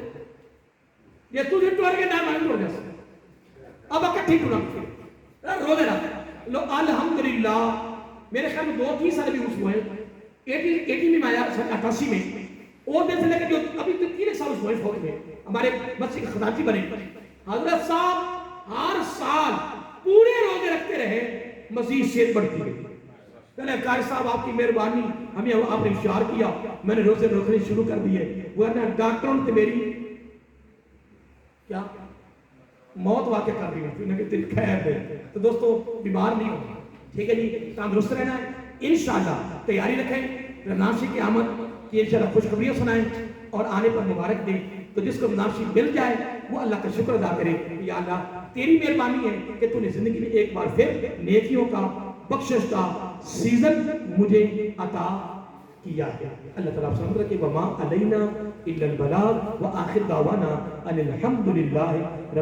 یہ تو ٹور کے نام آئیں روزے سے اب اکٹھی ٹورا روزے رکھ لو. الحمدللہ میرے خیال میں 2-3 سال بھی اس ہوئے، 80 میں آیا 88 میں، اور دن سے لے کے جو ابھی تو 3 سال اس ہوئے فوت میں ہمارے مسجد کے خزانچی بنے. حضرت صاحب ہر سال پورے روزے رکھتے رہے، مزید صحت بڑھتی گئی. پہلے قاری صاحب آپ کی مہربانی، ہمیں آپ نے اشار کیا، میں نے روزے رکھنے شروع کر دیے. ورنہ ڈاکٹروں نے میری کیا موت واقع کر دی ہوتی، کہ تیری خیر دے. تو دوستو بیمار نہیں ہونا، ٹھیک ہے جی، تندرست رہنا ہے. انشاءاللہ تیاری رکھیں، ناشی کی آمد کی انشاءاللہ خوشخبریاں سنائیں اور آنے پر مبارک دیں. تو جس کو ناشی مل جائے وہ اللہ کا شکر ادا کرے. یا اللہ تیری مہربانی ہے کہ تو نے زندگی میں ایک بار پھر نیکیوں کا بخشش کا سیزن مجھے عطا کیا ہے. اللہ تعالیٰ آپ سمجھ رکھے وما علینا الا البلاغ وآخر دعوانا ان الحمدللہ رب